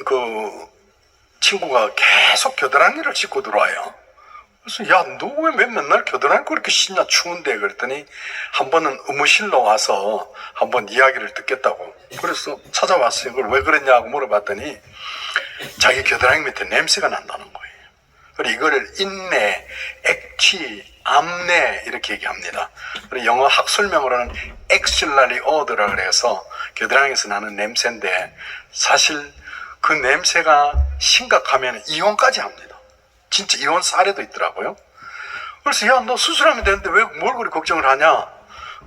그 친구가 계속 겨드랑이를 씻고 들어와요. 그래서 야, 너 왜 맨날 겨드랑이 그렇게 씻냐 추운데 그랬더니 한 번은 의무실로 와서 한번 이야기를 듣겠다고 그래서 찾아왔어요. 그걸 왜 그랬냐고 물어봤더니 자기 겨드랑이 밑에 냄새가 난다는 거예요. 그리고 이거를 인내, 액취, 암내 이렇게 얘기합니다. 그리고 영어 학술명으로는 axillary odor라 그래서 겨드랑이에서 나는 냄새인데 사실 그 냄새가 심각하면 이혼까지 합니다. 진짜 이혼 사례도 있더라고요. 그래서 야, 너 수술하면 되는데 왜 뭘 그리 걱정을 하냐?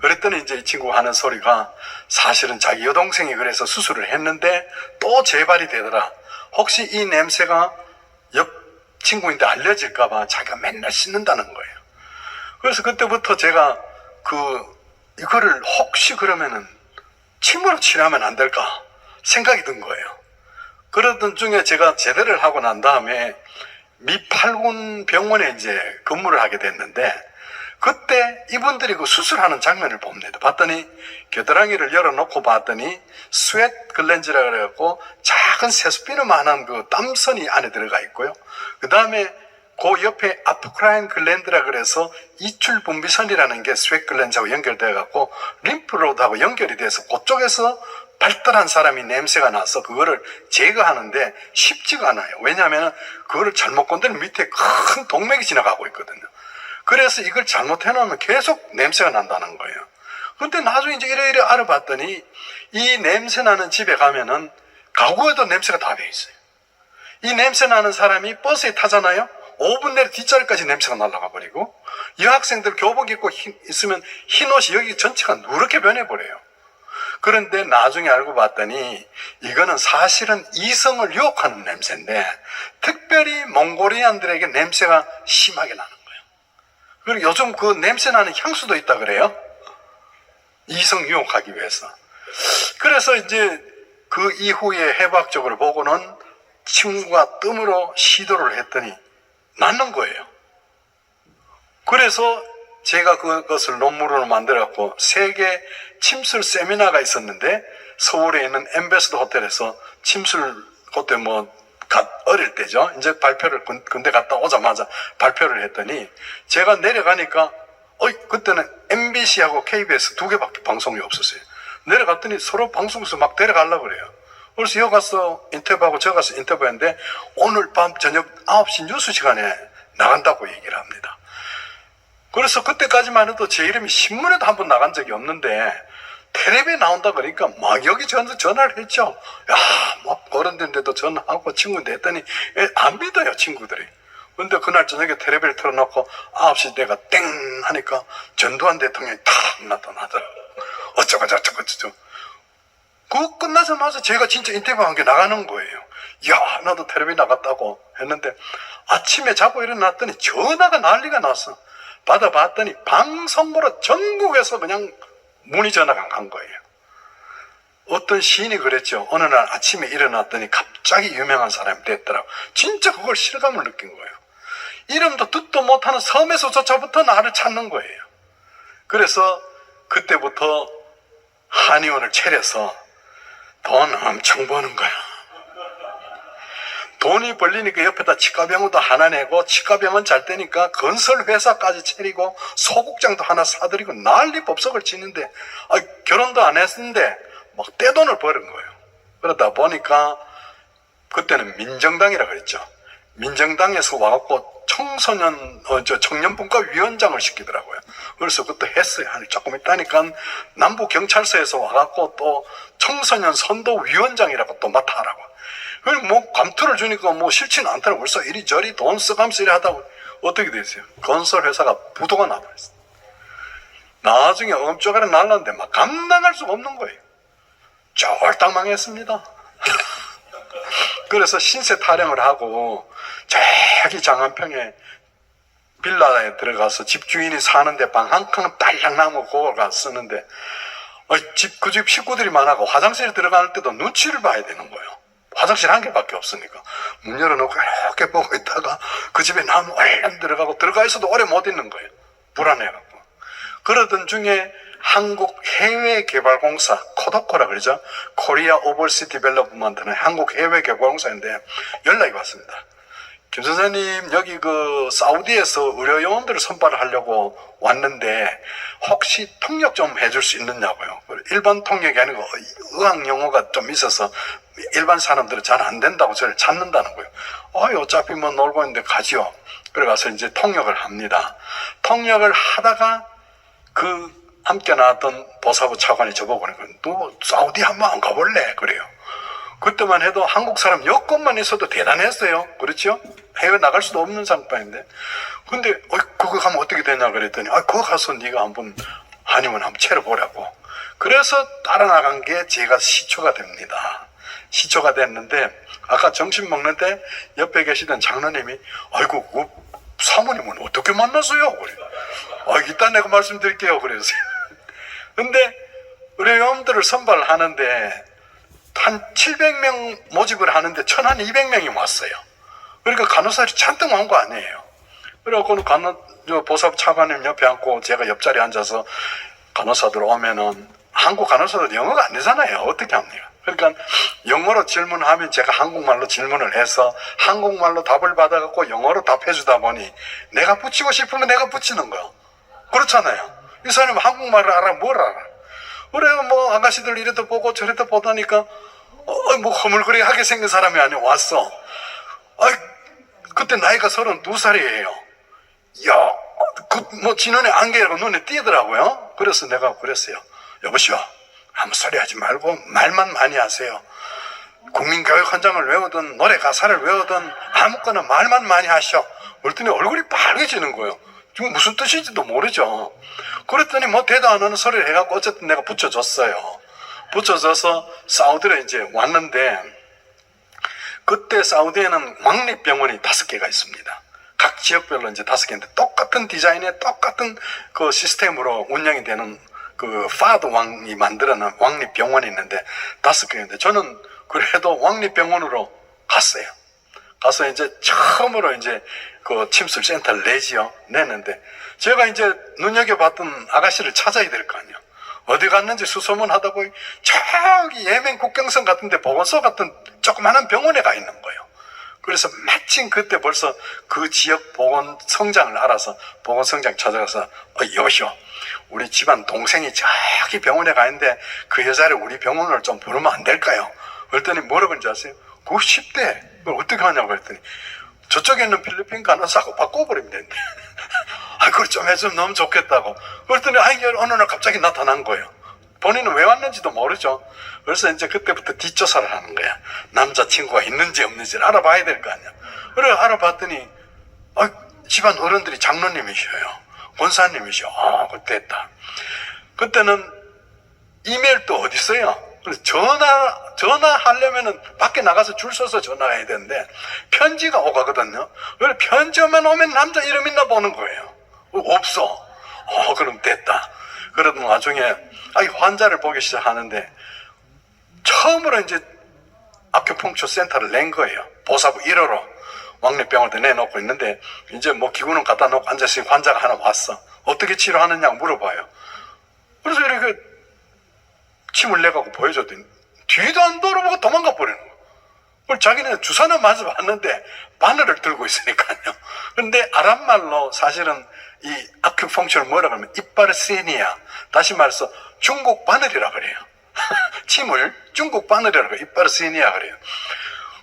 그랬더니 이제 이 친구가 하는 소리가 사실은 자기 여동생이 그래서 수술을 했는데 또 재발이 되더라. 혹시 이 냄새가 옆 친구인데 알려질까봐 자기가 맨날 씻는다는 거예요. 그래서 그때부터 제가 이거를 혹시 그러면은 침으로 치료하면 안 될까 생각이 든 거예요. 그러던 중에 제가 제대를 하고 난 다음에 미팔군 병원에 이제 근무를 하게 됐는데 그때 이분들이 그 수술하는 장면을 봅니다. 봤더니 겨드랑이를 열어놓고 봤더니 스웨트 글랜즈라 그래갖고 작은 세수비누만한 그 땀선이 안에 들어가 있고요. 그 다음에 그 옆에 아포크라인 글랜드라 그래서 이출 분비선이라는 게 스웨트 글랜즈하고 연결되어 갖고 림프로드하고 연결이 돼서 그쪽에서 발달한 사람이 냄새가 나서 그거를 제거하는데 쉽지가 않아요. 왜냐하면 그거를 잘못 건드리면 밑에 큰 동맥이 지나가고 있거든요. 그래서 이걸 잘못 해놓으면 계속 냄새가 난다는 거예요. 근데 나중에 이제 이래 알아봤더니 이 냄새 나는 집에 가면은 가구에도 냄새가 다 배어 있어요. 이 냄새 나는 사람이 버스에 타잖아요. 5분 내에 뒷자리까지 냄새가 날아가 버리고 여학생들 교복 입고 있으면 흰 옷이 여기 전체가 누렇게 변해버려요. 그런데 나중에 알고 봤더니 이거는 사실은 이성을 유혹하는 냄새인데 특별히 몽골리안들에게 냄새가 심하게 나는 거예요. 그리고 요즘 그 냄새 나는 향수도 있다 그래요. 이성 유혹하기 위해서. 그래서 이제 그 이후에 해부학적으로 보고는 친구가 뜸으로 시도를 했더니 낫는 거예요. 그래서 제가 그것을 논문으로 만들었고 세계 침술 세미나가 있었는데 서울에 있는 엠베스더 호텔에서 침술 그때 어릴 때죠. 이제 발표를 군대 갔다 오자마자 발표를 했더니 제가 내려가니까 그때는 MBC하고 KBS 두 개밖에 방송이 없었어요. 내려갔더니 서로 방송에서 막 데려가려고 그래요. 그래서 여기 가서 인터뷰하고 저 가서 인터뷰했는데 오늘 밤 저녁 9시 뉴스 시간에 나간다고 얘기를 합니다. 그래서 그때까지만 해도 제 이름이 신문에도 한 번 나간 적이 없는데 텔레비에 나온다 그러니까 막 여기저기 전화를 했죠. 야, 막 어른들인데도 전화하고 친구인데 했더니 안 믿어요, 친구들이. 근데 그날 저녁에 텔레비를 틀어놓고 9시 내가 땡 하니까 전두환 대통령이 탁 나타나더라고요. 어쩌고 그거 끝나자마자 제가 진짜 인터뷰한 게 나가는 거예요. 야, 나도 텔레비 나갔다고 했는데 아침에 자고 일어났더니 전화가 난리가 났어. 받아봤더니 방송으로 전국에서 그냥 문의 전화가 간 거예요. 어떤 시인이 그랬죠. 어느 날 아침에 일어났더니 갑자기 유명한 사람이 됐더라고. 진짜 그걸 실감을 느낀 거예요. 이름도 듣도 못하는 섬에서조차부터 나를 찾는 거예요. 그래서 그때부터 한의원을 차려서 돈 엄청 버는 거야. 돈이 벌리니까 옆에다 치과병원도 하나 내고 치과병원 잘 되니까 건설회사까지 차리고 소국장도 하나 사들이고 난리 법석을 치는데 결혼도 안 했는데 막 떼돈을 버는 거예요. 그러다 보니까 그때는 민정당이라 그랬죠. 민정당에서 와갖고 청년분과 위원장을 시키더라고요. 그래서 그것도 했어요. 조금 있다니까 남부경찰서에서 와갖고 또 청소년 선도위원장이라고 또 맡아라고. 그리고 감투를 주니까 싫지는 않더라고. 그래서 이리저리 돈 써가면서 이리 하다가 어떻게 됐어요? 건설회사가 부도가 나버렸어요. 나중에 엄쪽아래 날랐는데 막 감당할 수가 없는 거예요. 쫄딱 망했습니다. 그래서 신세 타령을 하고 저기 장안평에 빌라에 들어가서 집주인이 사는데 방 한 칸 딸랑 나무 그걸 가서 쓰는데 그 집 식구들이 많아고 화장실에 들어갈 때도 눈치를 봐야 되는 거예요. 화장실 한 개밖에 없으니까 문 열어놓고 이렇게 보고 있다가 그 집에 나무 얼른 들어가고 들어가 있어도 오래 못 있는 거예요. 불안해갖고. 그러던 중에 한국해외개발공사, 코도코라 그러죠. 코리아 오버시 디벨롭먼트는 한국해외개발공사인데 연락이 왔습니다. 김 선생님, 여기 그 사우디에서 의료요원들을 선발을 하려고 왔는데 혹시 통역 좀 해줄 수 있느냐고요. 일반 통역이 아니고 의학 용어가 좀 있어서 일반 사람들은 잘 안 된다고 저를 찾는다는 거예요. 어차피 뭐 놀고 있는데 가지요. 그래 가서 이제 통역을 합니다. 통역을 하다가 그 함께 나왔던 보사부 차관이 저보고 그러니까 너 사우디 한번 안 가볼래? 그래요. 그때만 해도 한국 사람 여권만 있어도 대단했어요. 그렇죠? 해외 나갈 수도 없는 상황인데. 근데 그거 가면 어떻게 되냐 그랬더니 그거 가서 네가 한번 한의원 한번 채려보라고. 그래서 따라 나간 게 제가 시초가 됩니다. 시초가 됐는데 아까 점심 먹는 때 옆에 계시던 장로님이 아이고 그 사모님은 어떻게 만났어요? 그래. 이따 내가 말씀드릴게요. 그랬어요. 근데 의료용들을 선발하는데 한 700명 모집을 하는데 1200명이 왔어요. 그러니까 간호사들이 잔뜩 온 거 아니에요. 그래갖고 보사부 차관님 옆에 앉고 제가 옆자리에 앉아서 간호사들 오면은 한국 간호사들 영어가 안 되잖아요. 어떻게 합니까? 그러니까 영어로 질문하면 제가 한국말로 질문을 해서 한국말로 답을 받아갖고 영어로 답해주다 보니 내가 붙이고 싶으면 내가 붙이는 거요. 그렇잖아요. 이 사람은 한국말을 알아, 뭘 알아? 그래, 뭐, 아가씨들 이래도 보고 저래도 보다니까, 뭐, 허물거리하게 생긴 사람이 아니야, 왔어. 그때 나이가 32살이에요. 야, 지눈에 안개가 눈에 띄더라고요. 그래서 내가 그랬어요. 여보시오, 아무 소리 하지 말고 말만 많이 하세요. 국민교육 헌장을 외우든 노래 가사를 외우든 아무거나 말만 많이 하셔. 그랬더니 얼굴이 빨개지는 거예요. 지금 무슨 뜻인지도 모르죠. 그랬더니 뭐 대도 안 하는 소리를 해갖고 어쨌든 내가 붙여줬어요. 붙여줘서 사우디로 이제 왔는데 그때 사우디에는 왕립병원이 5개가 있습니다. 각 지역별로 이제 5개인데 똑같은 디자인에 똑같은 그 시스템으로 운영이 되는 그 파드 왕이 만들어낸 왕립병원이 있는데 5개인데 저는 그래도 왕립병원으로 갔어요. 가서 이제 처음으로 이제 그 침술센터를 내지요. 내는데 제가 이제 눈여겨봤던 아가씨를 찾아야 될 거 아니에요. 어디 갔는지 수소문하다 보니 저기 예멘 국경선 같은데 보건소 같은 조그마한 병원에 가 있는 거예요. 그래서 마침 그때 벌써 그 지역 보건성장을 알아서 보건성장 찾아가서 여보시오, 우리 집안 동생이 저기 병원에 가 있는데 그 여자를 우리 병원을 좀 부르면 안 될까요? 그랬더니 뭐라고 그런지 아세요? 그거 10대 그걸 어떻게 하냐고 그랬더니 저쪽에 있는 필리핀 간호사하고 바꿔버리면 된대. 그걸 좀 해주면 너무 좋겠다고. 그랬더니 어느 날 갑자기 나타난 거예요. 본인은 왜 왔는지도 모르죠. 그래서 이제 그때부터 뒷조사를 하는 거야. 남자친구가 있는지 없는지를 알아봐야 될 거 아니야. 그래 알아봤더니 집안 어른들이 장로님이셔요. 권사님이셔. 그때 했다. 그때는 이메일도 어디 있어요? 그래서 전화하려면은 밖에 나가서 줄 서서 전화해야 되는데 편지가 오가거든요. 그래 편지만 오면 남자 이름 있나 보는 거예요. 없어. 그럼 됐다. 그러던 나중에 환자를 보기 시작하는데 처음으로 이제 아큐펑처 센터를 낸 거예요. 보사부 1호로 왕립병원에 내놓고 있는데 이제 뭐 기구는 갖다 놓고 앉아있으니 환자가 하나 왔어. 어떻게 치료하느냐고 물어봐요. 그래서 이렇게 침을 내갖고 보여줬더니 뒤도 안 돌아보고 도망가 버리는 거예요. 그걸 자기는 주사는 맞아봤는데 바늘을 들고 있으니까요. 그런데 아랍말로 사실은 이 아큐펑처를 뭐라 그러면 이빠르시니아, 다시 말해서 중국 바늘이라 그래요. 침을 중국 바늘이라 그래요. 이빠르시니아 그래요.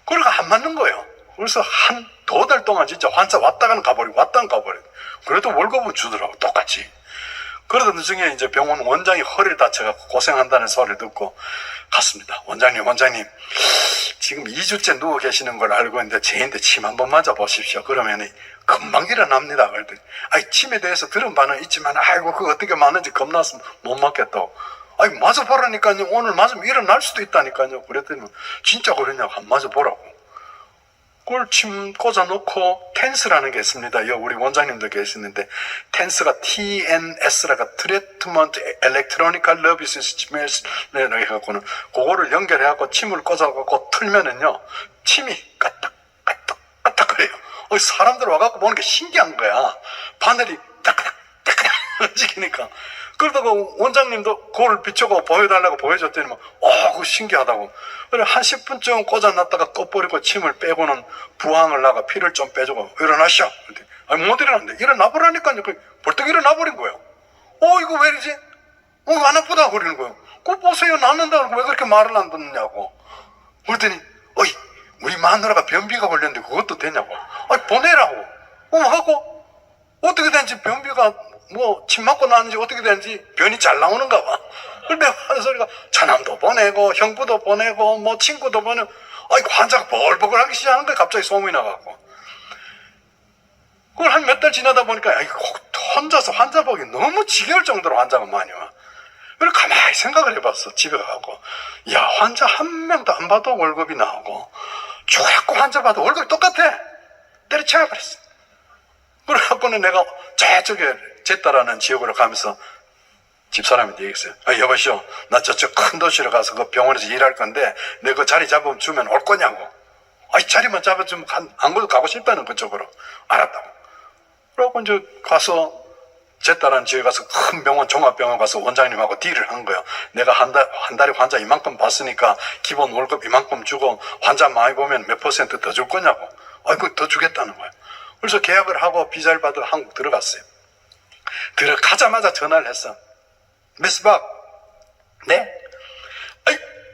그러니까 안 맞는 거예요. 그래서 한 2달 동안 진짜 환자 왔다가는 가버리고 왔다가 가버리고 그래도 월급은 주더라고 똑같이. 그러던 중에 이제 병원 원장이 허리를 다쳐갖고 고생한다는 소리를 듣고 갔습니다. 원장님 지금 2주째 누워 계시는 걸 알고 있는데 제인데 침 한번 맞아 보십시오. 그러면 금방 일어납니다. 그랬더니 침에 대해서 들은 바는 있지만 그거 어떻게 맞는지 겁나서 못 맞겠다고. 맞아보라니까요. 오늘 맞으면 일어날 수도 있다니까요. 그랬더니 진짜 그러냐고 한번 맞아보라고. 그걸 침 꽂아놓고 텐스라는 게 있습니다. 우리 원장님도 계시는데 텐스가 TNS라가 트리트먼트 엘렉트로니컬 러비스 스티뮬레이션이라고 해갖고는 그거를 연결해갖고 침을 꽂아갖고 틀면은요 침이 까딱까딱 그래요. 사람들 와갖고 보는 게 신기한 거야. 바늘이 딱딱딱딱 움직이니까 그러다가 원장님도 그걸 비추고 보여달라고 보여줬더니 그거 신기하다고. 그래, 한 10분쯤 꽂아놨다가 꺼버리고 침을 빼고는 부항을 나가 피를 좀 빼주고, 일어나시오. 아니, 못 일어났는데, 일어나보라니까요. 벌떡 일어나버린 거예요. 이거 왜 이러지? 안 아프다 그러는 거예요. 그거 보세요. 낫는다. 왜 그렇게 말을 안 듣느냐고. 그랬더니, 우리 마누라가 변비가 걸렸는데 그것도 되냐고. 보내라고. 하고, 어떻게 된지 변비가 침 맞고 나는지 어떻게 되는지 변이 잘 나오는가 봐. 근데 하는 소리가 차남도 보내고, 형부도 보내고, 친구도 보내고, 환자가 벌벌하기 시작하는 거야. 갑자기 소문이 나갖고. 그걸 한 몇 달 지나다 보니까, 혼자서 환자 보기 너무 지겨울 정도로 환자가 많이 와. 그래서 가만히 생각을 해봤어. 집에 가고. 환자 한 명도 안 봐도 월급이 나오고, 자꾸 환자 봐도 월급이 똑같아. 때려쳐버렸어. 그래갖고는 내가 저쪽에 제따라는 지역으로 가면서 집사람한테 얘기했어요. 여보시오, 나 저쪽 큰 도시로 가서 그 병원에서 일할 건데, 내가 그 자리 잡아주면 올 거냐고. 자리만 잡아주면 안 그래도 가고 싶다는 그쪽으로. 알았다고. 그러고 이제 가서 제따라는 지역에 가서 큰 병원, 종합병원 가서 원장님하고 딜을 한 거예요. 내가 한 달에 환자 이만큼 봤으니까 기본 월급 이만큼 주고 환자 많이 보면 몇 % 더 줄 거냐고. 그거 더 주겠다는 거예요. 그래서 계약을 하고 비자를 받으러 한국 들어갔어요. 들어가자마자 전화를 했어. 미스 박, 네?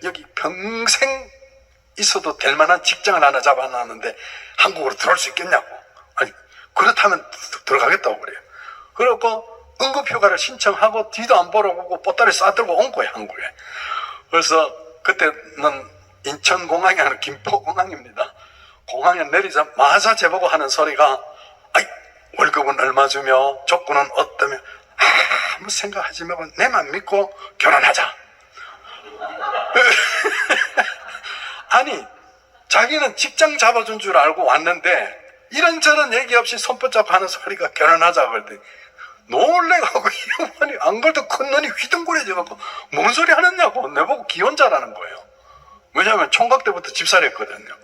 여기 평생 있어도 될 만한 직장을 하나 잡아놨는데 한국으로 들어올 수 있겠냐고. 그렇다면 들어가겠다고 그래요. 그래갖고 응급휴가를 신청하고 뒤도 안 보러보고 보따리 싸들고 온 거예요, 한국에. 그래서 그때는 인천공항이 아니라 김포공항입니다. 공항에 내리자마자 제보고 하는 소리가, 월급은 얼마 주며 조건은 어떠며, 아무 생각하지 말고 내만 믿고 결혼하자. 아니, 자기는 직장 잡아준 줄 알고 왔는데 이런저런 얘기 없이 손붙잡고 하는 소리가 결혼하자 그랬더니 놀래가고 이어머니 안 그래도 큰 눈이 휘둥그레져갖고 뭔 소리 하느냐고 내보고 기혼자라는 거예요. 왜냐하면 총각 때부터 집살이 했거든요.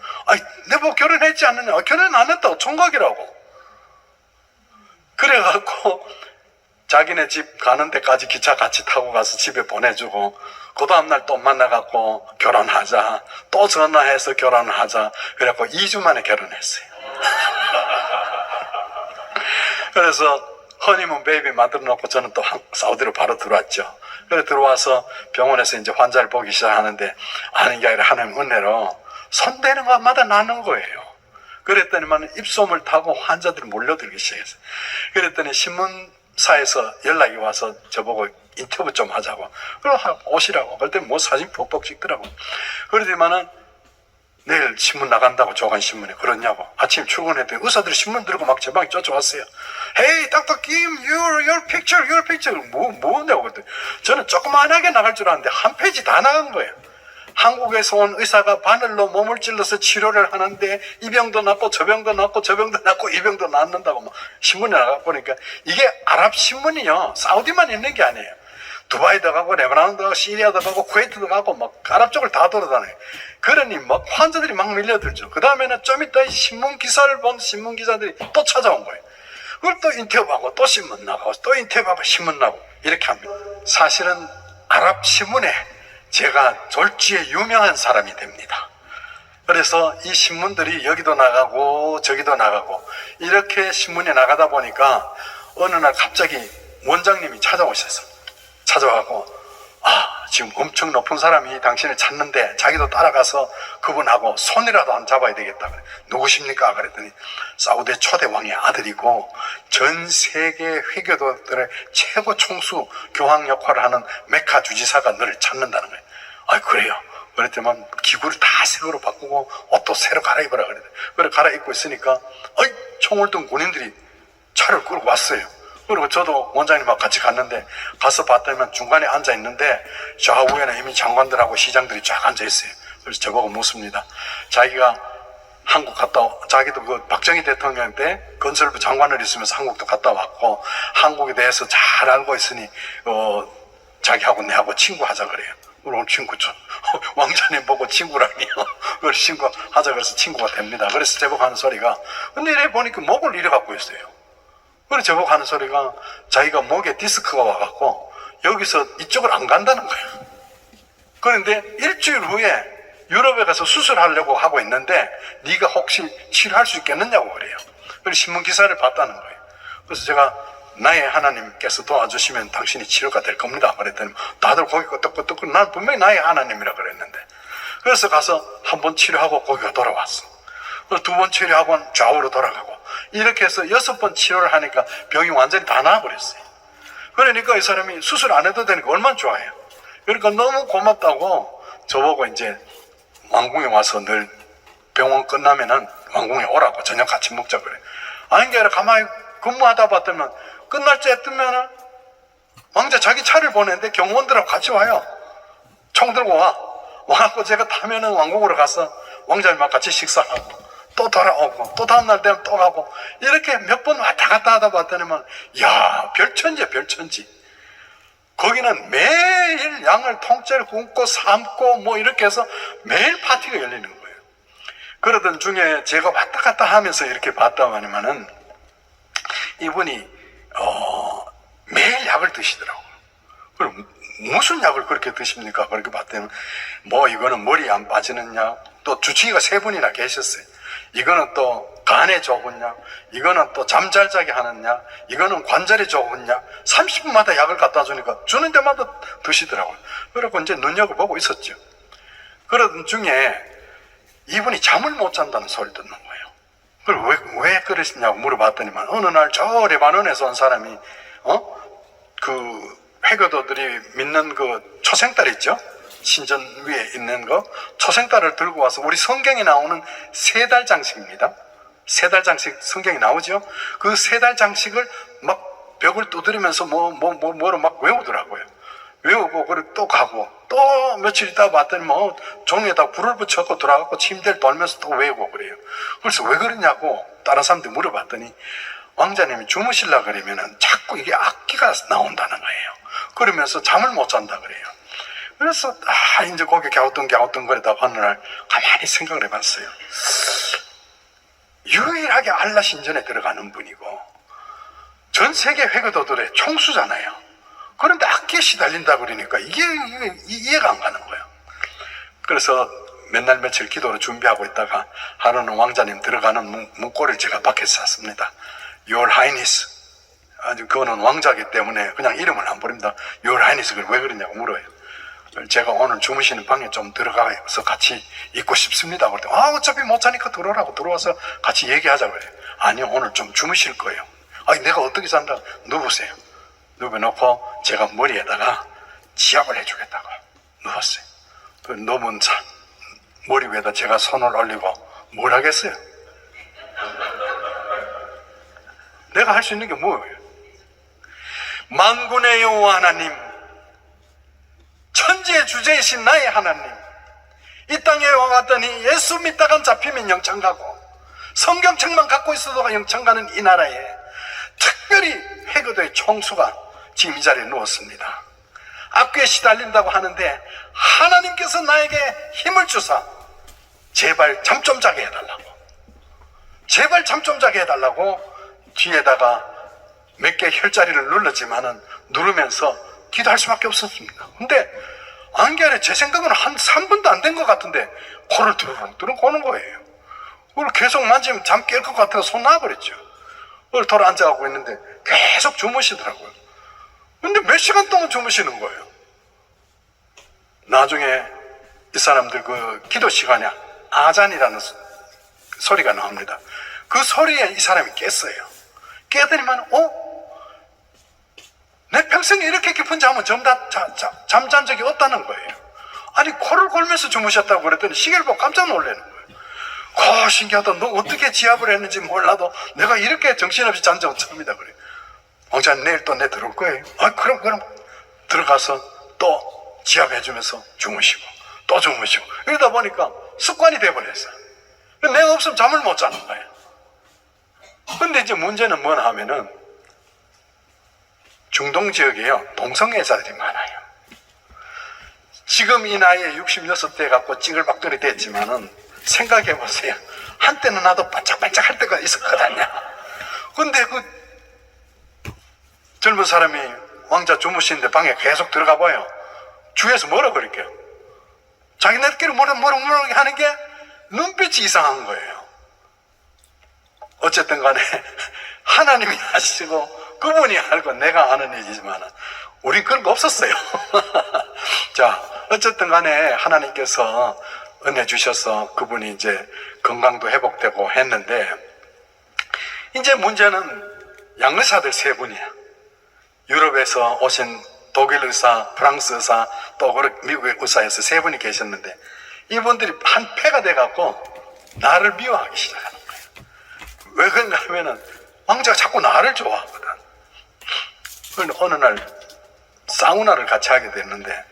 내보고 결혼했지 않느냐. 결혼 안 했다고. 총각이라고. 그래갖고 자기네 집 가는 데까지 기차 같이 타고 가서 집에 보내주고, 그 다음날 또 만나갖고 결혼하자. 또 전화해서 결혼하자. 그래갖고 2주 만에 결혼했어요. 그래서 허니문 베이비 만들어 놓고 저는 또 사우디로 바로 들어왔죠. 그래 들어와서 병원에서 이제 환자를 보기 시작하는데, 아는 게 아니라 하나님 은혜로 손대는 것마다 나는 거예요. 그랬더니만 입소문을 타고 환자들이 몰려들기 시작했어요. 그랬더니 신문사에서 연락이 와서 저보고 인터뷰 좀 하자고. 그래서 오시라고. 그랬더니 사진 푹푹 찍더라고. 그러더니만은 내일 신문 나간다고, 조간신문에. 그러냐고. 아침 출근했더니 의사들이 신문 들고 막 제 방에 쫓아왔어요. Hey, Dr. Kim, your picture. 뭐냐고. 그랬더니 저는 조그만하게 나갈 줄 알았는데 한 페이지 다 나간 거예요. 한국에서 온 의사가 바늘로 몸을 찔러서 치료를 하는데 이 병도 낫고 저 병도 낫고 저 병도 낫고 이 병도 낫는다고 막 신문에 나가 보니까, 이게 아랍 신문이요, 사우디만 있는 게 아니에요. 두바이도 가고 레바논도 가고 시리아도 가고 쿠웨이트도 가고 막 아랍 쪽을 다 돌아다녀요. 그러니 막 환자들이 막 밀려들죠. 그 다음에는 좀 이따 신문 기사를 본 신문 기자들이 또 찾아온 거예요. 그걸 또 인터뷰하고 또 신문 나가고 또 인터뷰하고 신문 나가고 이렇게 합니다. 사실은 아랍 신문에 제가 졸지에 유명한 사람이 됩니다. 그래서 이 신문들이 여기도 나가고 저기도 나가고 이렇게 신문에 나가다 보니까 어느 날 갑자기 원장님이 찾아와갖고, 지금 엄청 높은 사람이 당신을 찾는데 자기도 따라가서 그분하고 손이라도 안 잡아야 되겠다. 그래. 누구십니까? 그랬더니 사우디 초대 왕의 아들이고 전 세계 회교도들의 최고 총수 교황 역할을 하는 메카 주지사가 너를 찾는다는 거예요. 그래요. 그랬더니 기구를 다 새거로 바꾸고 옷도 새로 갈아입으라 그래. 그래 갈아입고 있으니까 총을 든 군인들이 차를 끌고 왔어요. 그리고 저도 원장님하고 같이 갔는데 가서 봤더니 중간에 앉아 있는데 좌우에는 이미 장관들하고 시장들이 쫙 앉아 있어요. 그래서 저보고 묻습니다. 자기가 한국 자기도 그 박정희 대통령 때 건설부 장관을 있으면서 한국도 갔다 왔고 한국에 대해서 잘 알고 있으니 자기하고 내하고 친구하자 그래요. 그럼 친구죠. 왕자님 보고 친구라니요. 그래서 친구하자 그래서 친구가 됩니다. 그래서 제보고 하는 소리가, 근데 이래 보니까 목을 이래 갖고 있어요. 그래서 제보고 하는 소리가 자기가 목에 디스크가 와갖고 여기서 이쪽을 안 간다는 거예요. 그런데 일주일 후에 유럽에 가서 수술하려고 하고 있는데 네가 혹시 치료할 수 있겠느냐고 그래요. 그래서 신문 기사를 봤다는 거예요. 그래서 제가 나의 하나님께서 도와주시면 당신이 치료가 될 겁니다. 그랬더니 다들 고개 끄덕끄덕, 난 분명히 나의 하나님이라 그랬는데. 그래서 가서 한 번 치료하고 고개가 돌아왔어. 두 번 치료하고 좌우로 돌아가고 이렇게 해서 6번 치료를 하니까 병이 완전히 다 나아버렸어요. 그러니까 이 사람이 수술 안 해도 되니까 얼마나 좋아해요. 그러니까 너무 고맙다고 저보고 이제 왕궁에 와서 늘 병원 끝나면은 왕궁에 오라고 저녁 같이 먹자 그래. 아닌 게 아니라 가만히 근무하다 봤더니 끝날 때 뜨면은 왕자 자기 차를 보내는데 경호원들하고 같이 와요. 총 들고 와. 와갖고 제가 타면은 왕궁으로 가서 왕자님과 같이 식사하고 또 돌아오고 또 다음날 되면 또 가고 이렇게 몇 번 왔다 갔다 하다 봤더니만 야 별천지야 별천지. 거기는 매일 양을 통째로 굽고 삶고 뭐 이렇게 해서 매일 파티가 열리는 거예요. 그러던 중에 제가 왔다 갔다 하면서 이렇게 봤다마니만은 이분이 매일 약을 드시더라고요. 그럼 무슨 약을 그렇게 드십니까? 그렇게 봤더니 뭐 이거는 머리에 안 빠지는 약, 또 주치의가 3분이나 계셨어요. 이거는 또 간에 좋은 약, 이거는 또 잠 잘 자게 하는 약, 이거는 관절에 좋은 약, 30분마다 약을 갖다 주니까 주는 데마다 드시더라고요. 그래서 이제 눈여겨보고 있었죠. 그러던 중에 이분이 잠을 못 잔다는 소리를 듣는 거예요. 그걸 왜 그러시냐고 물어봤더니만 어느 날 저 레바논에서 온 사람이 그 회교도들이 믿는 그 초생딸 있죠? 신전 위에 있는 거 초생딸을 들고 와서 우리 성경에 나오는 3달 장식입니다. 3달 장식 성경에 나오죠? 그 3달 장식을 막 벽을 두드리면서 뭐로 막 외우더라고요. 외우고 그리고 또 가고 또 며칠 있다 봤더니 뭐 종이에다 불을 붙여갖고 들어가고 침대를 돌면서 또 외우고 그래요. 그래서 왜 그러냐고 다른 사람들 물어봤더니 왕자님이 주무시려고 그러면은 자꾸 이게 악기가 나온다는 거예요. 그러면서 잠을 못 잔다 그래요. 그래서 이제 거기 갸우뚱거리다가 어느 날 가만히 생각을 해봤어요. 유일하게 알라 신전에 들어가는 분이고 전 세계 회교도들의 총수잖아요. 그런데 악기에 시달린다 그러니까 이게 이해가 안 가는 거예요. 그래서 몇 날 며칠 기도를 준비하고 있다가 하루는 왕자님 들어가는 문고리를 제가 밖에서 샀습니다. Your Highness. 아주 그거는 왕자기 때문에 그냥 이름을 안 부릅니다. Your Highness. 왜 그러냐고 물어요. 제가 오늘 주무시는 방에 좀 들어가서 같이 있고 싶습니다. 그랬더니 어차피 못 자니까 들어오라고 들어와서 같이 얘기하자 그래요. 아니요, 오늘 좀 주무실 거예요. 내가 어떻게 산다? 누우세요. 누워놓고 제가 머리에다가 지압을 해주겠다고 누웠어요. 누운 머리 위에다 제가 손을 올리고 뭘 하겠어요? 내가 할 수 있는 게 뭐예요? 만군의 여호와 하나님, 천지의 주제이신 나의 하나님, 이 땅에 와갔더니 예수 믿다가 잡히면 영창 가고 성경책만 갖고 있어도 영창 가는 이 나라에 특별히 회교도의 총수가 지금 이 자리에 누웠습니다. 악귀에 시달린다고 하는데 하나님께서 나에게 힘을 주사 제발 잠 좀 자게 해달라고, 제발 잠 좀 자게 해달라고 뒤에다가 몇 개 혈자리를 눌렀지만은 누르면서 기도할 수밖에 없었습니다. 근데 안개에 제 생각은 한 3분도 안 된 것 같은데 코를 두루두루 고는 거예요. 그걸 계속 만지면 잠 깰 것 같아서 손 놔버렸죠. 그걸 돌아 앉아가고 있는데 계속 주무시더라고요. 근데 몇 시간 동안 주무시는 거예요. 나중에 이 사람들 그 기도 시간에 아잔이라는 소리가 나옵니다. 그 소리에 이 사람이 깼어요. 깨더니만 내 평생에 이렇게 깊은 잠은 잠잔 적이 없다는 거예요. 아니 코를 골면서 주무셨다고 그랬더니 시계를 보고 깜짝 놀라는 거예요. 신기하다. 너 어떻게 지압을 했는지 몰라도 내가 이렇게 정신없이 잔 적은 처음이다 그래요. 왕자님 내일 또 내 들어올 거예요. 그럼 들어가서 또 지압해주면서 주무시고 또 주무시고 이러다 보니까 습관이 돼버렸어요. 내가 없으면 잠을 못 자는 거예요. 근데 이제 문제는 뭐냐 하면은 중동 지역에요, 동성애자들이 많아요. 지금 이 나이에 66대 갖고 찌글박돌이 됐지만은 생각해 보세요. 한때는 나도 반짝반짝 할 때가 있었거든요. 근데 그 젊은 사람이 왕자 주무시는데 방에 계속 들어가 봐요. 주위에서 뭐라 그럴게요? 자기네들끼리 뭐라 하는 게 눈빛이 이상한 거예요. 어쨌든 간에 하나님이 하시고 그분이 알고 내가 하는 일이지만 우린 그런 거 없었어요. 자, 어쨌든 간에 하나님께서 은혜 주셔서 그분이 이제 건강도 회복되고 했는데, 이제 문제는 양의사들 세 분이야. 유럽에서 오신 독일 의사, 프랑스 의사, 또 미국의 의사에서 세 분이 계셨는데, 이분들이 한 패가 돼갖고 나를 미워하기 시작하는 거예요. 왜 그런가 하면은 왕자가 자꾸 나를 좋아하거든. 그런데 어느 날 사우나를 같이 하게 됐는데,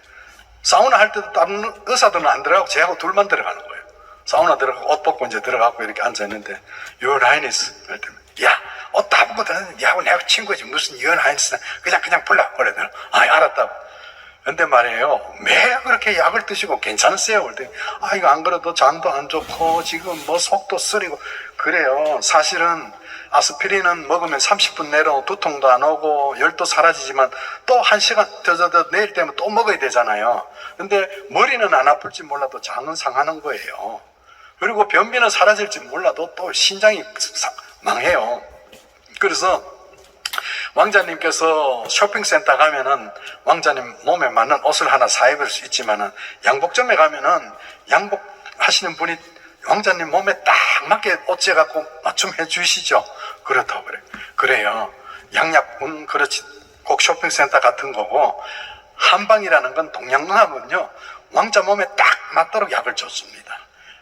사우나 할 때도 다른 의사들은 안 들어가고 제하고 둘만 들어가는 거예요. 사우나 들어가고 옷 벗고 이제 들어가고 이렇게 앉아있는데, Your Highness 그랬더니, 야, 옷 다 벗고 들어가는데 니하고 내가 친구지 무슨 Your Highness 그냥 불러 그러더라. 아, 알았다고. 근데 말이에요, 매 그렇게 약을 드시고 괜찮으세요? 그랬더니, 아, 이거 안 그래도 잠도 안 좋고 지금 뭐 속도 쓰리고 그래요. 사실은 아스피린은 먹으면 30분 내로 두통도 안 오고 열도 사라지지만 또 1시간 더 내일 되면 또 먹어야 되잖아요. 근데 머리는 안 아플지 몰라도 장은 상하는 거예요. 그리고 변비는 사라질지 몰라도 또 신장이 망해요. 그래서 왕자님께서 쇼핑센터 가면은 왕자님 몸에 맞는 옷을 하나 사 입을 수 있지만은 양복점에 가면은 양복하시는 분이 왕자님 몸에 딱 맞게 옷 재갖고 맞춤해 주시죠. 그렇다고 그래. 그래요. 양약은 그렇지. 꼭 쇼핑센터 같은 거고, 한방이라는 건 동양문화군요. 왕자 몸에 딱 맞도록 약을 줬습니다.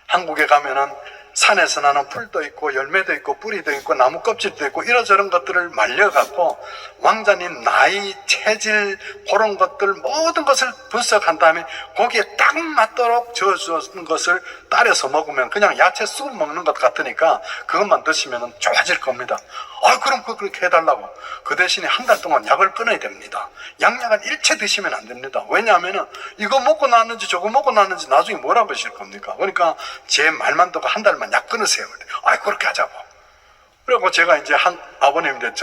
한국에 가면은 산에서 나는 풀도 있고 열매도 있고 뿌리도 있고 나무 껍질도 있고 이러저런 것들을 말려갖고 왕자님 나이, 체질 그런 것들 모든 것을 분석한 다음에 거기에 딱 맞도록 저어주는 것을 따려서 먹으면 그냥 야채 쑥 먹는 것 같으니까 그것만 드시면 좋아질 겁니다. 아, 그럼 그렇게 해달라고. 그 대신에 한 달 동안 약을 끊어야 됩니다. 양약은 일체 드시면 안 됩니다. 왜냐하면 이거 먹고 나왔는지 저거 먹고 나왔는지 나중에 뭐라고 하실 겁니까? 그러니까 제 말만 듣고 한 달만 약 끊으세요. 아, 그렇게 하자고. 그리고 제가 이제 아버님한테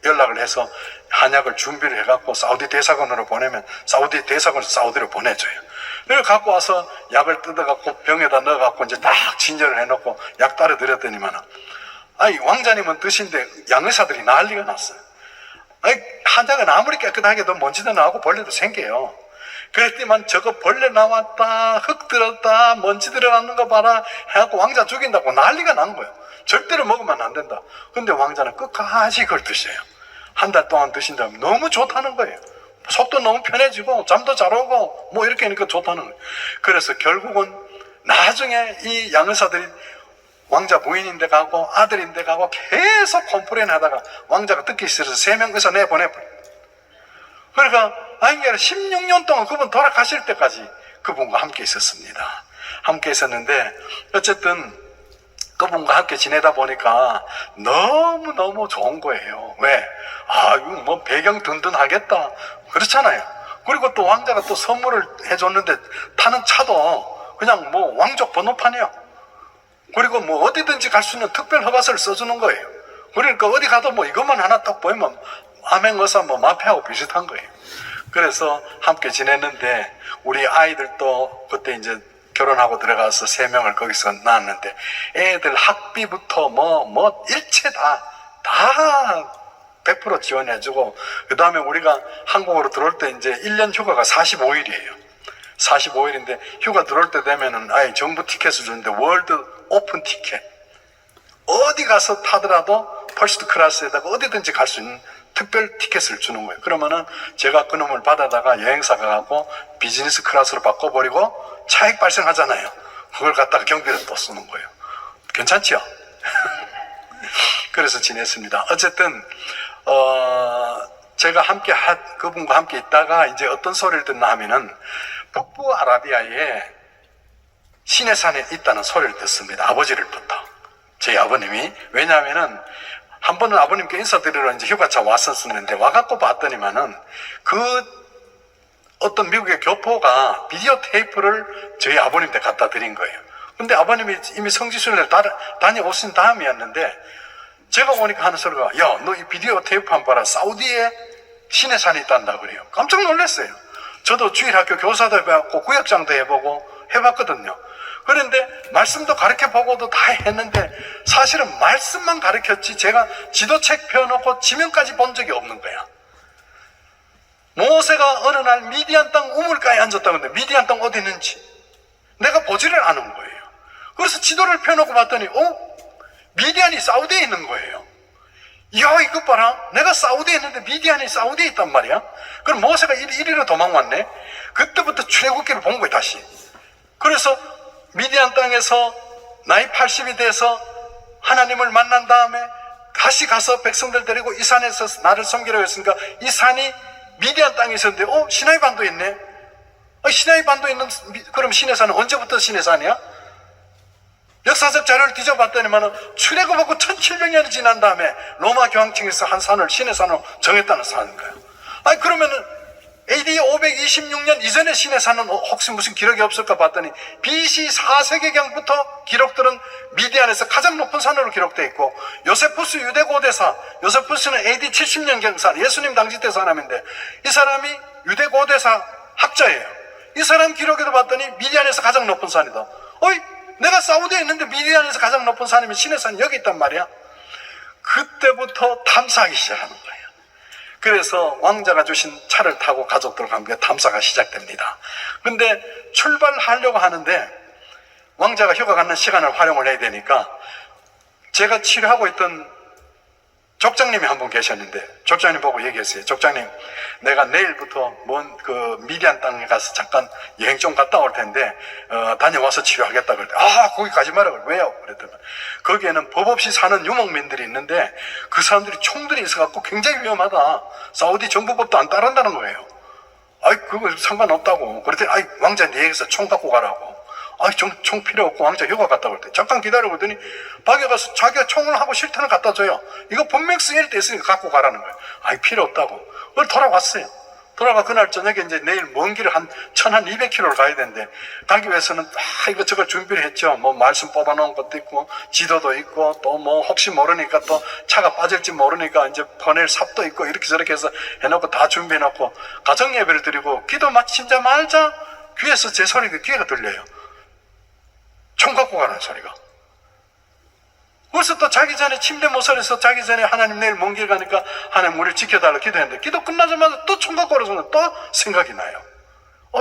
연락을 해서 한약을 준비를 해갖고 사우디 대사관으로 보내면 사우디 대사관에서 사우디로 보내줘요. 그걸 갖고 와서 약을 뜯어갖고 병에다 넣어갖고 이제 딱 진절을 해놓고 약 따라 드렸더니만, 아니, 왕자님은 드신데 양의사들이 난리가 났어요. 아니, 한약은 아무리 깨끗하게도 먼지도 나오고 벌레도 생겨요. 그랬더니만 저거 벌레 나왔다, 흙 들었다, 먼지 들어가는 거 봐라 해갖고 왕자 죽인다고 난리가 난 거예요. 절대로 먹으면 안 된다. 근데 왕자는 끝까지 그걸 드셔요. 한 달 동안 드신다면 너무 좋다는 거예요. 속도 너무 편해지고 잠도 잘 오고 뭐 이렇게 하니까 좋다는 거예요. 그래서 결국은 나중에 이 양의사들이 왕자 부인인데 가고 아들인데 가고 계속 컴플레인 하다가 왕자가 듣기 싫어서 3명 의사 내보내버려요. 그러니까 아니 16년 동안 그분 돌아가실 때까지 그분과 함께 있었습니다. 함께 있었는데 어쨌든 그분과 함께 지내다 보니까 너무너무 좋은 거예요. 왜? 아, 이거 뭐 배경 든든하겠다. 그렇잖아요. 그리고 또 왕자가 또 선물을 해줬는데 타는 차도 그냥 뭐 왕족 번호판이요. 그리고 뭐 어디든지 갈 수 있는 특별 허가서를 써주는 거예요. 그러니까 어디 가도 뭐 이것만 하나 딱 보이면 암행어사 뭐 마패하고 비슷한 거예요. 그래서 함께 지냈는데 우리 아이들도 그때 이제 결혼하고 들어가서 3명을 거기서 낳았는데 애들 학비부터 뭐 일체 다 100% 지원해주고, 그 다음에 우리가 한국으로 들어올 때 이제 1년 휴가가 45일이에요. 45일인데 휴가 들어올 때 되면은 아예 정부 티켓을 주는데 월드 오픈 티켓. 어디 가서 타더라도 퍼스트 클래스에다가 어디든지 갈 수 있는 특별 티켓을 주는 거예요. 그러면은 제가 그 놈을 받아다가 여행사가 가고 비즈니스 클래스로 바꿔버리고 차익 발생하잖아요. 그걸 갖다가 경비를 또 쓰는 거예요. 괜찮죠? 그래서 지냈습니다. 어쨌든 제가 그분과 함께 있다가 이제 어떤 소리를 듣나 하면은 북부 아라비아에 시내산에 있다는 소리를 듣습니다. 아버지를부터. 저희 아버님이. 왜냐하면은 한 번은 아버님께 인사드리러 이제 휴가차 왔었는데 와갖고 봤더니만은 어떤 미국의 교포가 비디오 테이프를 저희 아버님한테 갖다 드린 거예요. 근데 아버님이 이미 성지순례를 다녀오신 다음이었는데 제가 오니까 하는 소리가, 야, 너 이 비디오 테이프 한번 봐라. 사우디에 신의 산이 있단다 그래요. 깜짝 놀랐어요. 저도 주일학교 교사도 해봤고 구역장도 해보고 해봤거든요. 그런데 말씀도 가르쳐보고도 다 했는데 사실은 말씀만 가르쳤지 제가 지도책 펴놓고 지명까지 본 적이 없는 거야. 모세가 어느 날 미디안 땅 우물가에 앉았다는데 미디안 땅 어디 있는지 내가 보지를 않은 거예요. 그래서 지도를 펴놓고 봤더니 미디안이 사우디에 있는 거예요. 이야, 이것 봐라. 내가 사우디에 있는데 미디안이 사우디에 있단 말이야. 그럼 모세가 이리로 도망왔네. 그때부터 출애굽기를 본 거예요, 다시. 그래서 미디안 땅에서 나이 80이 돼서 하나님을 만난 다음에 다시 가서 백성들 데리고 이 산에서 나를 섬기라고 했으니까 이 산이 미디안 땅에 있었는데 시나이 반도에 있네. 시나이 반도에 있는 그럼 신의 산은 언제부터 신의 산이야? 역사적 자료를 뒤져봤더니만 출애굽하고 1700년이 지난 다음에 로마 교황청에서 한 산을 신의 산으로 정했다는 사는 거예요. 아니 그러면은 AD 526년 이전의 신의 산은 혹시 무슨 기록이 없을까 봤더니 BC 4세기경부터 기록들은 미디안에서 가장 높은 산으로 기록되어 있고 요세푸스 유대 고대사, 요세푸스는 AD 70년경 산, 예수님 당시 때 사람인데 이 사람이 유대 고대사 학자예요. 이 사람 기록에도 봤더니 미디안에서 가장 높은 산이다. 내가 사우디에 있는데 미디안에서 가장 높은 산이면 신의 산이 여기 있단 말이야. 그때부터 탐사하기 시작하는 거예요. 그래서 왕자가 주신 차를 타고 가족들과 함께 탐사가 시작됩니다. 근데 출발하려고 하는데 왕자가 휴가 가는 시간을 활용을 해야 되니까 제가 치료하고 있던 족장님이 한 분 계셨는데 족장님 보고 얘기했어요. 족장님, 내가 내일부터 미디안 땅에 가서 잠깐 여행 좀 갔다 올 텐데 다녀와서 치료하겠다 그랬더니 거기 가지 마라. 왜요? 그랬더니 거기에는 법 없이 사는 유목민들이 있는데 그 사람들이 총들이 있어갖고 굉장히 위험하다. 사우디 정부법도 안 따른다는 거예요. 그거 상관없다고. 그랬더니 왕자 네 얘기해서 총 갖고 가라고. 총 필요 없고 왕자 휴가 갔다 올 때 잠깐 기다려 보더니 밖에 가서 자기가 총을 하고 실탄을 갖다 줘요. 이거 분명 쓰일 때 있으니까 갖고 가라는 거예요. 필요 없다고. 그걸 돌아왔어요. 돌아가 그날 저녁에 이제 내일 먼 길을 한 1200km를 가야 되는데 가기 위해서는 이것저것 준비를 했죠. 말씀 뽑아놓은 것도 있고 지도도 있고 또 혹시 모르니까 또 차가 빠질지 모르니까 이제 보낼 삽도 있고 이렇게 저렇게 해서 해놓고 다 준비해놓고 가정 예배를 드리고 기도 마치자마자 귀에서 제 소리가 귀에가 들려요. 총 갖고 가는 소리가. 그래서 또 자기 전에 침대 모서리에서 자기 전에 하나님 내일 먼 길 가니까 하나님 우리를 지켜달라 기도했는데 기도 끝나자마자 또 총 갖고 오는 또 생각이 나요.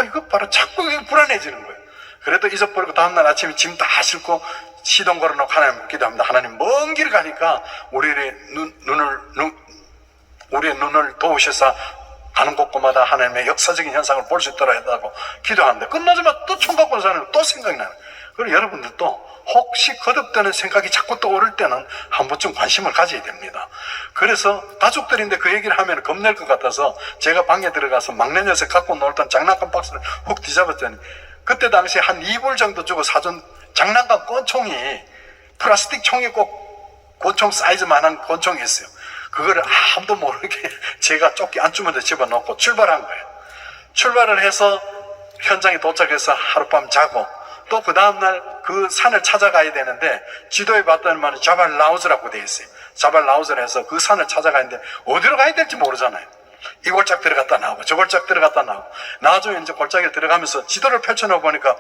이거 봐라. 자꾸 불안해지는 거예요. 그래도 잊어버리고 다음날 아침에 짐 다 싣고 시동 걸어놓고 하나님 기도합니다. 하나님 먼 길 가니까 우리의 눈을 도우셔서 가는 곳곳마다 하나님의 역사적인 현상을 볼 수 있도록 해달라고 기도하는데 끝나자마자 또 총 갖고 오는 사람이 또 생각이 나요. 그리고 여러분들도 혹시 거듭되는 생각이 자꾸 떠오를 때는 한 번쯤 관심을 가져야 됩니다. 그래서 가족들인데 그 얘기를 하면 겁낼 것 같아서 제가 방에 들어가서 막내 녀석 갖고 놀던 장난감 박스를 훅 뒤잡았더니 그때 당시에 한 2불 정도 주고 사준 장난감 권총이 플라스틱 총이 꼭 권총 사이즈만한 권총이 있어요. 그거를 아무도 모르게 제가 조끼 안주머니에 집어넣고 출발한 거예요. 출발을 해서 현장에 도착해서 하룻밤 자고 또 그 다음날 그 산을 찾아가야 되는데 지도에 봤더니만 자발 라우즈라고 되어 있어요. 자발 라우즈를 해서 그 산을 찾아가는데 어디로 가야 될지 모르잖아요. 이 골짝 들어갔다 나오고 저 골짝 들어갔다 나오고 나중에 이제 골짜기를 들어가면서 지도를 펼쳐놓고 보니까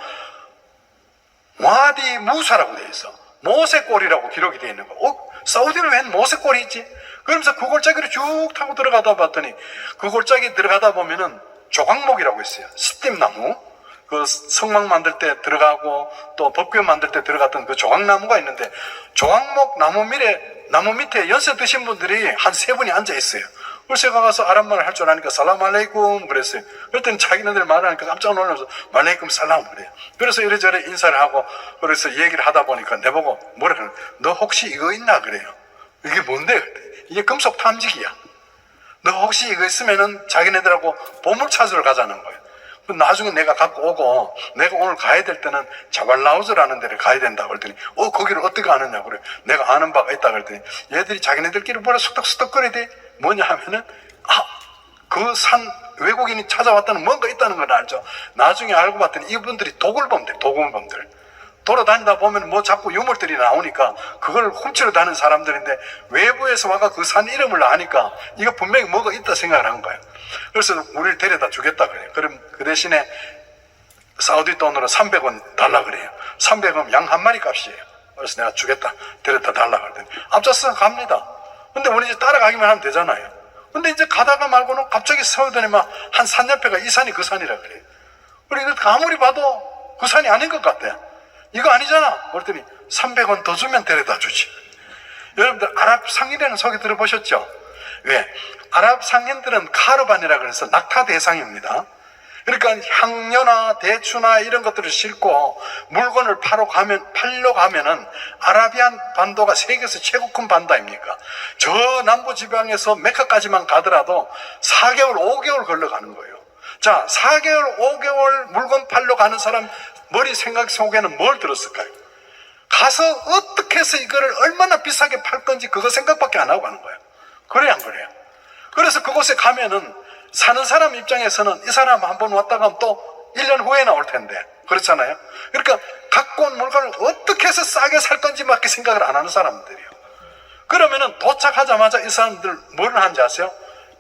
와디 무사라고 되어 있어. 모세골이라고 기록이 되어 있는 거. 사우디는 웬 모세골이 있지? 그러면서 그 골짜기를 쭉 타고 들어가다 봤더니 그 골짜기 들어가다 보면은 조각목이라고 있어요. 스팀나무. 그 성막 만들 때 들어가고 또 법궤 만들 때 들어갔던 그 조각나무가 있는데 조각목 나무 밑에 연세 드신 분들이 한 3분이 앉아 있어요. 그래서 제가 가서 아랍말을 할 줄 아니까 살람 알레이쿰 그랬어요. 그랬더니 자기네들 말하니까 깜짝 놀라면서 말레이쿰 살람 그래요. 그래서 이래저래 인사를 하고 그래서 얘기를 하다 보니까 내보고 뭐라 그래? 너 혹시 이거 있나 그래요. 이게 뭔데? 이게 금속 탐지기야. 너 혹시 이거 있으면은 자기네들하고 보물 찾으러 가자는 거예요. 나중에 내가 갖고 오고 내가 오늘 가야 될 때는 자발라우즈라는 데를 가야 된다고 그랬더니 거기를 어떻게 아느냐 그래. 내가 아는 바가 있다 그랬더니 얘들이 자기네들끼리 뭐라 수덕수덕거리대. 뭐냐 하면은 그 산 외국인이 찾아왔다는 뭔가 있다는 걸 알죠. 나중에 알고 봤더니 이분들이 도굴범들 돌아다니다 보면 뭐 자꾸 유물들이 나오니까 그걸 훔치러 다니는 사람들인데 외부에서 와가 그 산 이름을 아니까 이거 분명히 뭐가 있다 생각을 한 거예요. 그래서 우리를 데려다 주겠다 그래요. 그럼 그 대신에 사우디 돈으로 300원 달라 그래요. 300원 양 한 마리 값이에요. 그래서 내가 주겠다. 데려다 달라 그랬더니 앞서서 갑니다. 근데 우리 이제 따라가기만 하면 되잖아요. 근데 이제 가다가 말고는 갑자기 세우더니 막 한 산 옆에가 이 산이 그 산이라 그래요. 그러니까 아무리 봐도 그 산이 아닌 것 같아요. 이거 아니잖아. 그랬더니 300원 더 주면 데려다 주지. 여러분들 아랍 상인이라는 소리 들어보셨죠? 왜? 아랍 상인들은 카르반이라 그래서 낙타 대상입니다. 그러니까 향료나 대추나 이런 것들을 싣고 물건을 팔러 가면은 아라비안 반도가 세계에서 최고 큰 반도 아닙니까? 저 남부 지방에서 메카까지만 가더라도 4개월, 5개월 걸러가는 거예요. 자, 4개월, 5개월 물건 팔러 가는 사람 머리 생각 속에는 뭘 들었을까요? 가서 어떻게 해서 이거를 얼마나 비싸게 팔 건지 그거 생각밖에 안 하고 가는 거예요. 그래야 안 그래요? 그래서 그곳에 가면은 사는 사람 입장에서는 이 사람 한번 왔다 가면 또 1년 후에 나올 텐데 그렇잖아요. 그러니까 갖고 온 물건을 어떻게 해서 싸게 살 건지밖에 생각을 안 하는 사람들이에요. 그러면은 도착하자마자 이 사람들 뭘 하는지 아세요?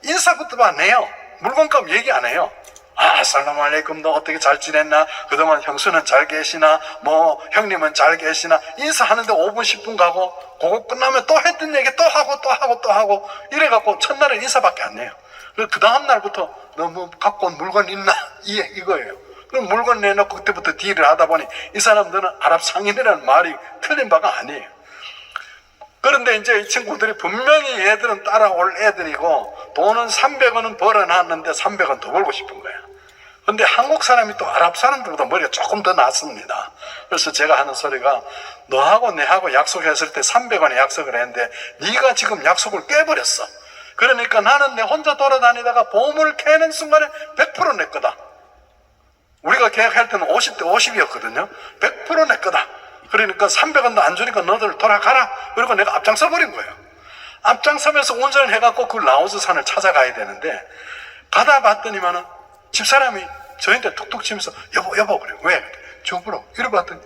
인사부터 안 해요. 물건값 얘기 안 해요. 아, 살람 알레이쿰, 너 어떻게 잘 지냈나? 그동안 형수는 잘 계시나? 뭐 형님은 잘 계시나? 인사하는데 5분 10분 가고 그거 끝나면 또 했던 얘기 또 하고 또 하고 또 하고 이래갖고 첫날은 인사밖에 안 해요. 그 다음 날부터 너 뭐 갖고 온 물건 있나? 이거예요. 그럼 물건 내놓고 그때부터 딜을 하다 보니 이 사람들은 아랍 상인이라는 말이 틀린 바가 아니에요. 그런데 이제 이 친구들이 분명히 얘들은 따라올 애들이고 돈은 300원은 벌어놨는데 300원 더 벌고 싶은 거야. 근데 한국 사람이 또 아랍 사람들보다 머리가 조금 더 낫습니다. 그래서 제가 하는 소리가 너하고 내하고 약속했을 때 300원에 약속을 했는데 네가 지금 약속을 깨버렸어. 그러니까 나는 내 혼자 돌아다니다가 보물 캐는 순간에 100% 내 거다. 우리가 계약할 때는 50대 50이었거든요. 100% 내 거다. 그러니까 300원도 안 주니까 너들 돌아가라. 그리고 내가 앞장서 버린 거예요. 앞장서면서 운전을 해갖고 그 라오스 산을 찾아가야 되는데 가다 봤더니만은 집사람이 저한테 툭툭 치면서 여보 그래. 왜? 저보러 이래 봤더니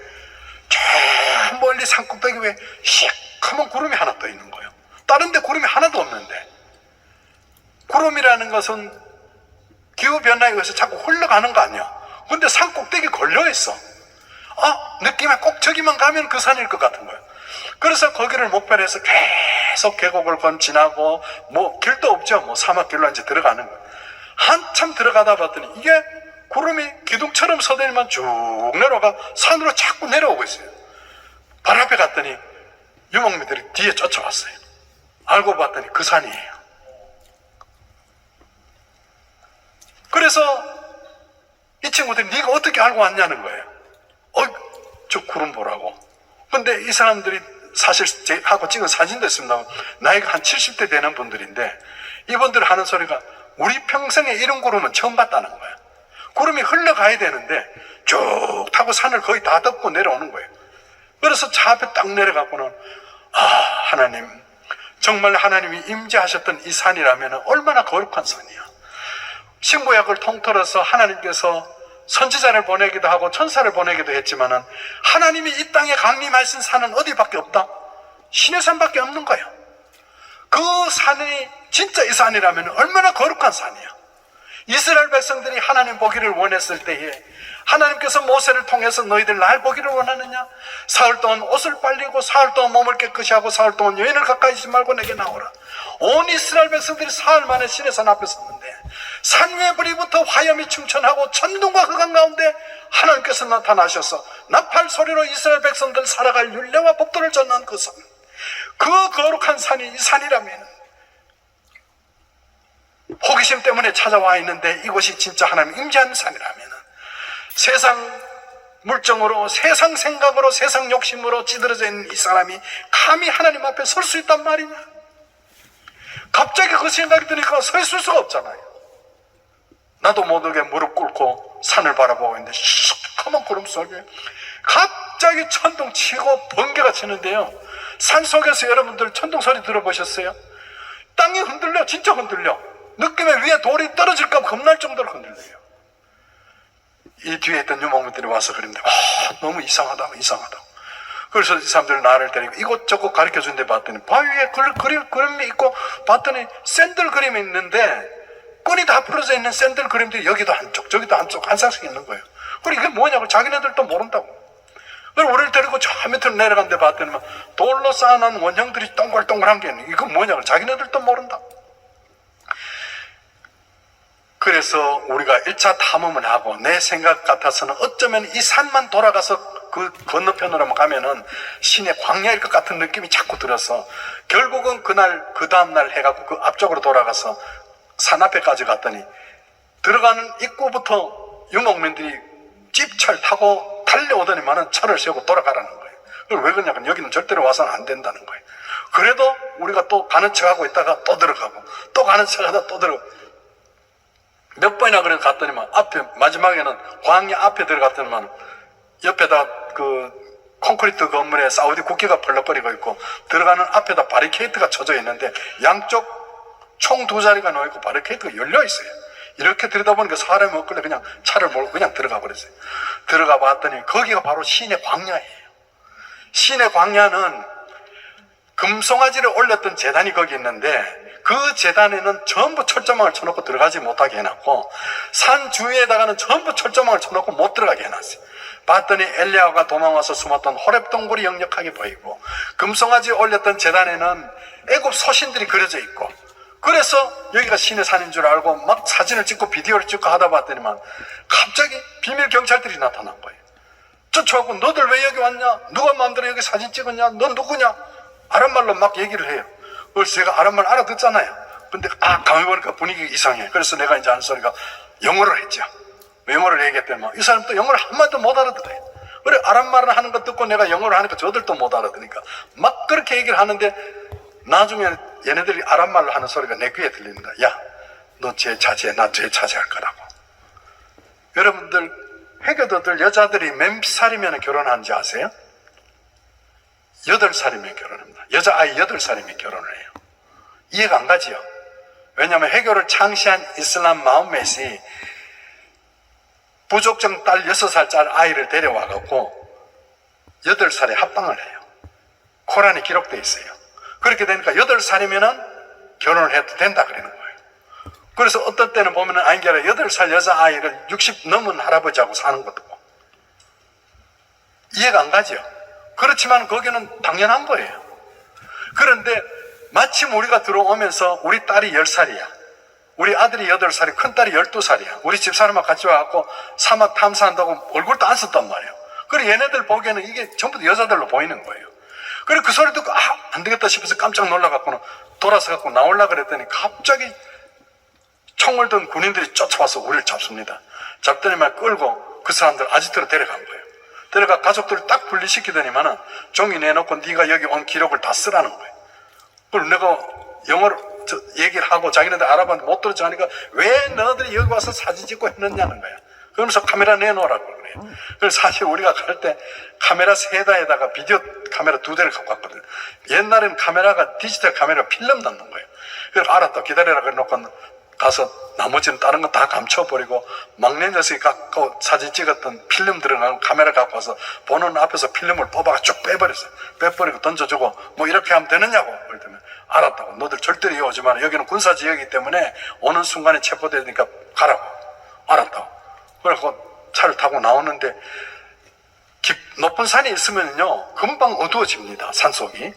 저 멀리 산꼭대기 위에 시커먼 구름이 하나 떠 있는 거예요. 다른 데 구름이 하나도 없는데 구름이라는 것은 기후변화에 의해서 자꾸 흘러가는 거 아니야. 근데 산 꼭대기 걸려있어. 느낌에 꼭 저기만 가면 그 산일 것 같은 거예요. 그래서 거기를 목표로 해서 계속 계곡을 지나고 뭐 길도 없죠. 뭐 사막길로 이제 들어가는 거예요. 한참 들어가다 봤더니 이게 구름이 기둥처럼 서더니만 쭉 내려가 산으로 자꾸 내려오고 있어요. 바로 앞에 갔더니 유목민들이 뒤에 쫓아왔어요. 알고 봤더니 그 산이에요. 그래서 이 친구들이 네가 어떻게 알고 왔냐는 거예요. 저 구름 보라고. 근데 이 사람들이 사실 하고 찍은 사진도 있습니다. 나이가 한 70대 되는 분들인데 이분들 하는 소리가 우리 평생에 이런 구름은 처음 봤다는 거예요. 구름이 흘러가야 되는데 쭉 타고 산을 거의 다 덮고 내려오는 거예요. 그래서 차 앞에 딱 내려가고는 하나님, 정말 하나님이 임재하셨던 이 산이라면 얼마나 거룩한 산이야. 신구약을 통틀어서 하나님께서 선지자를 보내기도 하고 천사를 보내기도 했지만은 하나님이 이 땅에 강림하신 산은 어디밖에 없다? 신의 산밖에 없는 거예요. 그 산이 진짜 이 산이라면 얼마나 거룩한 산이야. 이스라엘 백성들이 하나님 보기를 원했을 때에 하나님께서 모세를 통해서 너희들 날 보기를 원하느냐? 사흘 동안 옷을 빨리고 사흘 동안 몸을 깨끗이 하고 사흘 동안 여인을 가까이 있지 말고 내게 나오라. 온 이스라엘 백성들이 사흘 만에 신의 산 앞에 섰는데 산위의 불이부터 화염이 충천하고 천둥과 흑암 가운데 하나님께서 나타나셔서 나팔 소리로 이스라엘 백성들 살아갈 율례와 법도를 전한 그 산, 그 거룩한 산이 이 산이라면 호기심 때문에 찾아와 있는데 이곳이 진짜 하나님 임재하는 산이라면 세상 물정으로 세상 생각으로 세상 욕심으로 찌들어져 있는 이 사람이 감히 하나님 앞에 설 수 있단 말이냐? 갑자기 그 생각이 드니까 서 있을 수가 없잖아요. 나도 모르게 무릎 꿇고 산을 바라보고 있는데 시커먼 구름 속에 갑자기 천둥 치고 번개가 치는데요. 산 속에서 여러분들 천둥 소리 들어보셨어요? 땅이 흔들려. 진짜 흔들려. 느낌에 위에 돌이 떨어질까 봐 겁날 정도로 흔들려요. 이 뒤에 있던 유목민들이 와서 그랬는데 너무 이상하다. 그래서 이 사람들이 나를 데리고 이것저것 가르쳐주는데 봤더니 바위 위에 그림이 있고 봤더니 샌들 그림이 있는데 끈이 다 풀어져 있는 샌들 그림들이 여기도 한쪽 저기도 한쪽 한 쌍씩 있는 거예요. 그리고 이게 뭐냐고 자기네들도 모른다고. 그래서 우리를 데리고 저 밑으로 내려갔는데 봤더니 돌로 쌓아놓은 원형들이 동글동글한 게 있는, 이건 뭐냐고 자기네들도 모른다고. 그래서 우리가 1차 탐험을 하고 내 생각 같아서는 어쩌면 이 산만 돌아가서 그 건너편으로 가면은 신의 광야일 것 같은 느낌이 자꾸 들어서 결국은 그 다음날 해갖고 그 앞쪽으로 돌아가서 산 앞에까지 갔더니 들어가는 입구부터 유목민들이 집차를 타고 달려오더니만은 차를 세우고 돌아가라는 거예요. 그걸 왜 그러냐면 여기는 절대로 와서는 안 된다는 거예요. 그래도 우리가 또 가는 척하고 있다가 또 들어가고 또 가는 척하다 또 들어가고 몇 번이나 그래서 갔더니만 앞에 마지막에는 광야 앞에 들어갔더니만 옆에다 그 콘크리트 건물에 사우디 국기가 펄럭거리고 있고 들어가는 앞에다 바리케이트가 쳐져 있는데 양쪽 총 2자리가 놓여있고 바리케이트가 열려 있어요. 이렇게 들여다보니까 사람이 없길래 그냥 차를 몰고 그냥 들어가 버렸어요. 들어가 봤더니 거기가 바로 신의 광야예요. 신의 광야는 금송아지를 올렸던 제단이 거기 있는데 그 제단에는 전부 철조망을 쳐놓고 들어가지 못하게 해놨고 산 주위에다가는 전부 철조망을 쳐놓고 못 들어가게 해놨어요. 봤더니 엘리야가 도망와서 숨었던 호렙 동굴이 역력하게 보이고 금송아지 올렸던 제단에는 애굽 소신들이 그려져 있고 그래서 여기가 신의 산인 줄 알고 막 사진을 찍고 비디오를 찍고 하다 봤더니만 갑자기 비밀 경찰들이 나타난 거예요. 쫓아오고 너들 왜 여기 왔냐? 누가 마음대로 여기 사진 찍었냐? 넌 누구냐? 아랍말로 막 얘기를 해요. 그래서 제가 아랍말 알아듣잖아요. 근데 가만히 보니까 분위기가 이상해. 그래서 내가 이제 하는 소리가 영어를 했죠. 영어를 얘기했더니 이 사람 또 영어를 한마디도 못 알아들어요. 그래 아랍말을 하는 거 듣고 내가 영어를 하니까 저들도 못 알아들으니까 막 그렇게 얘기를 하는데 나중에 얘네들이 아랍말로 하는 소리가 내 귀에 들립니다. 야, 너 죄 자제해. 나 죄 자제할 거라고. 여러분들 회교도들 여자들이 몇 살이면 결혼하는지 아세요? 8살이면 결혼합니다. 여자아이 8살이면 결혼을 해요. 이해가 안 가지요? 왜냐하면 회교를 창시한 이슬람 마음맷이 부족정 딸 6살짜리 아이를 데려와갖고 8살에 합방을 해요. 코란에 기록되어 있어요. 그렇게 되니까 8살이면은 결혼을 해도 된다 그러는 거예요. 그래서 어떤 때는 보면은 아니게 아니라 8살 여자아이를 60 넘은 할아버지하고 사는 것도 있고. 이해가 안 가죠? 그렇지만 거기는 당연한 거예요. 그런데 마침 우리가 들어오면서 우리 딸이 10살이야. 우리 아들이 8살이, 큰딸이 12살이야. 우리 집사람하고 같이 와갖고 사막 탐사한다고 얼굴도 안 썼단 말이에요. 그리고 얘네들 보기에는 이게 전부 다 여자들로 보이는 거예요. 그리고 그 소리 듣고 안 되겠다 싶어서 깜짝 놀라갖고는 돌아서 갖고 나오려고 그랬더니 갑자기 총을 든 군인들이 쫓아와서 우리를 잡습니다. 잡더니만 끌고 그 사람들 아지트로 데려간 거예요. 데려가 가족들을 딱 분리시키더니만은 종이 내놓고 네가 여기 온 기록을 다 쓰라는 거예요. 그걸 내가 영어로 얘기를 하고 자기네들 아랍어는 못 들었지 하니까 왜 너희들이 여기 와서 사진 찍고 했느냐는 거야. 그러면서 카메라 내놓으라고 그래요. 그래서 사실 우리가 갈 때 카메라 3대에다가 비디오 카메라 2대를 갖고 왔거든요. 옛날에는 카메라가 디지털 카메라 필름 넣는 거예요. 그래서 알았다 기다려라 그래놓고 가서 나머지는 다른 거 다 감춰버리고 막내 녀석이 갖고 사진 찍었던 필름 들어가고 카메라 갖고 와서 보는 앞에서 필름을 뽑아가 쭉 빼버렸어요. 빼버리고 던져주고 뭐 이렇게 하면 되느냐고. 그랬더니 알았다고. 너들 절대로 이리 오지 마라. 여기는 군사지역이기 때문에 오는 순간에 체포되니까 가라고. 알았다고. 그래서 차를 타고 나오는데 높은 산이 있으면요 금방 어두워집니다. 산속이.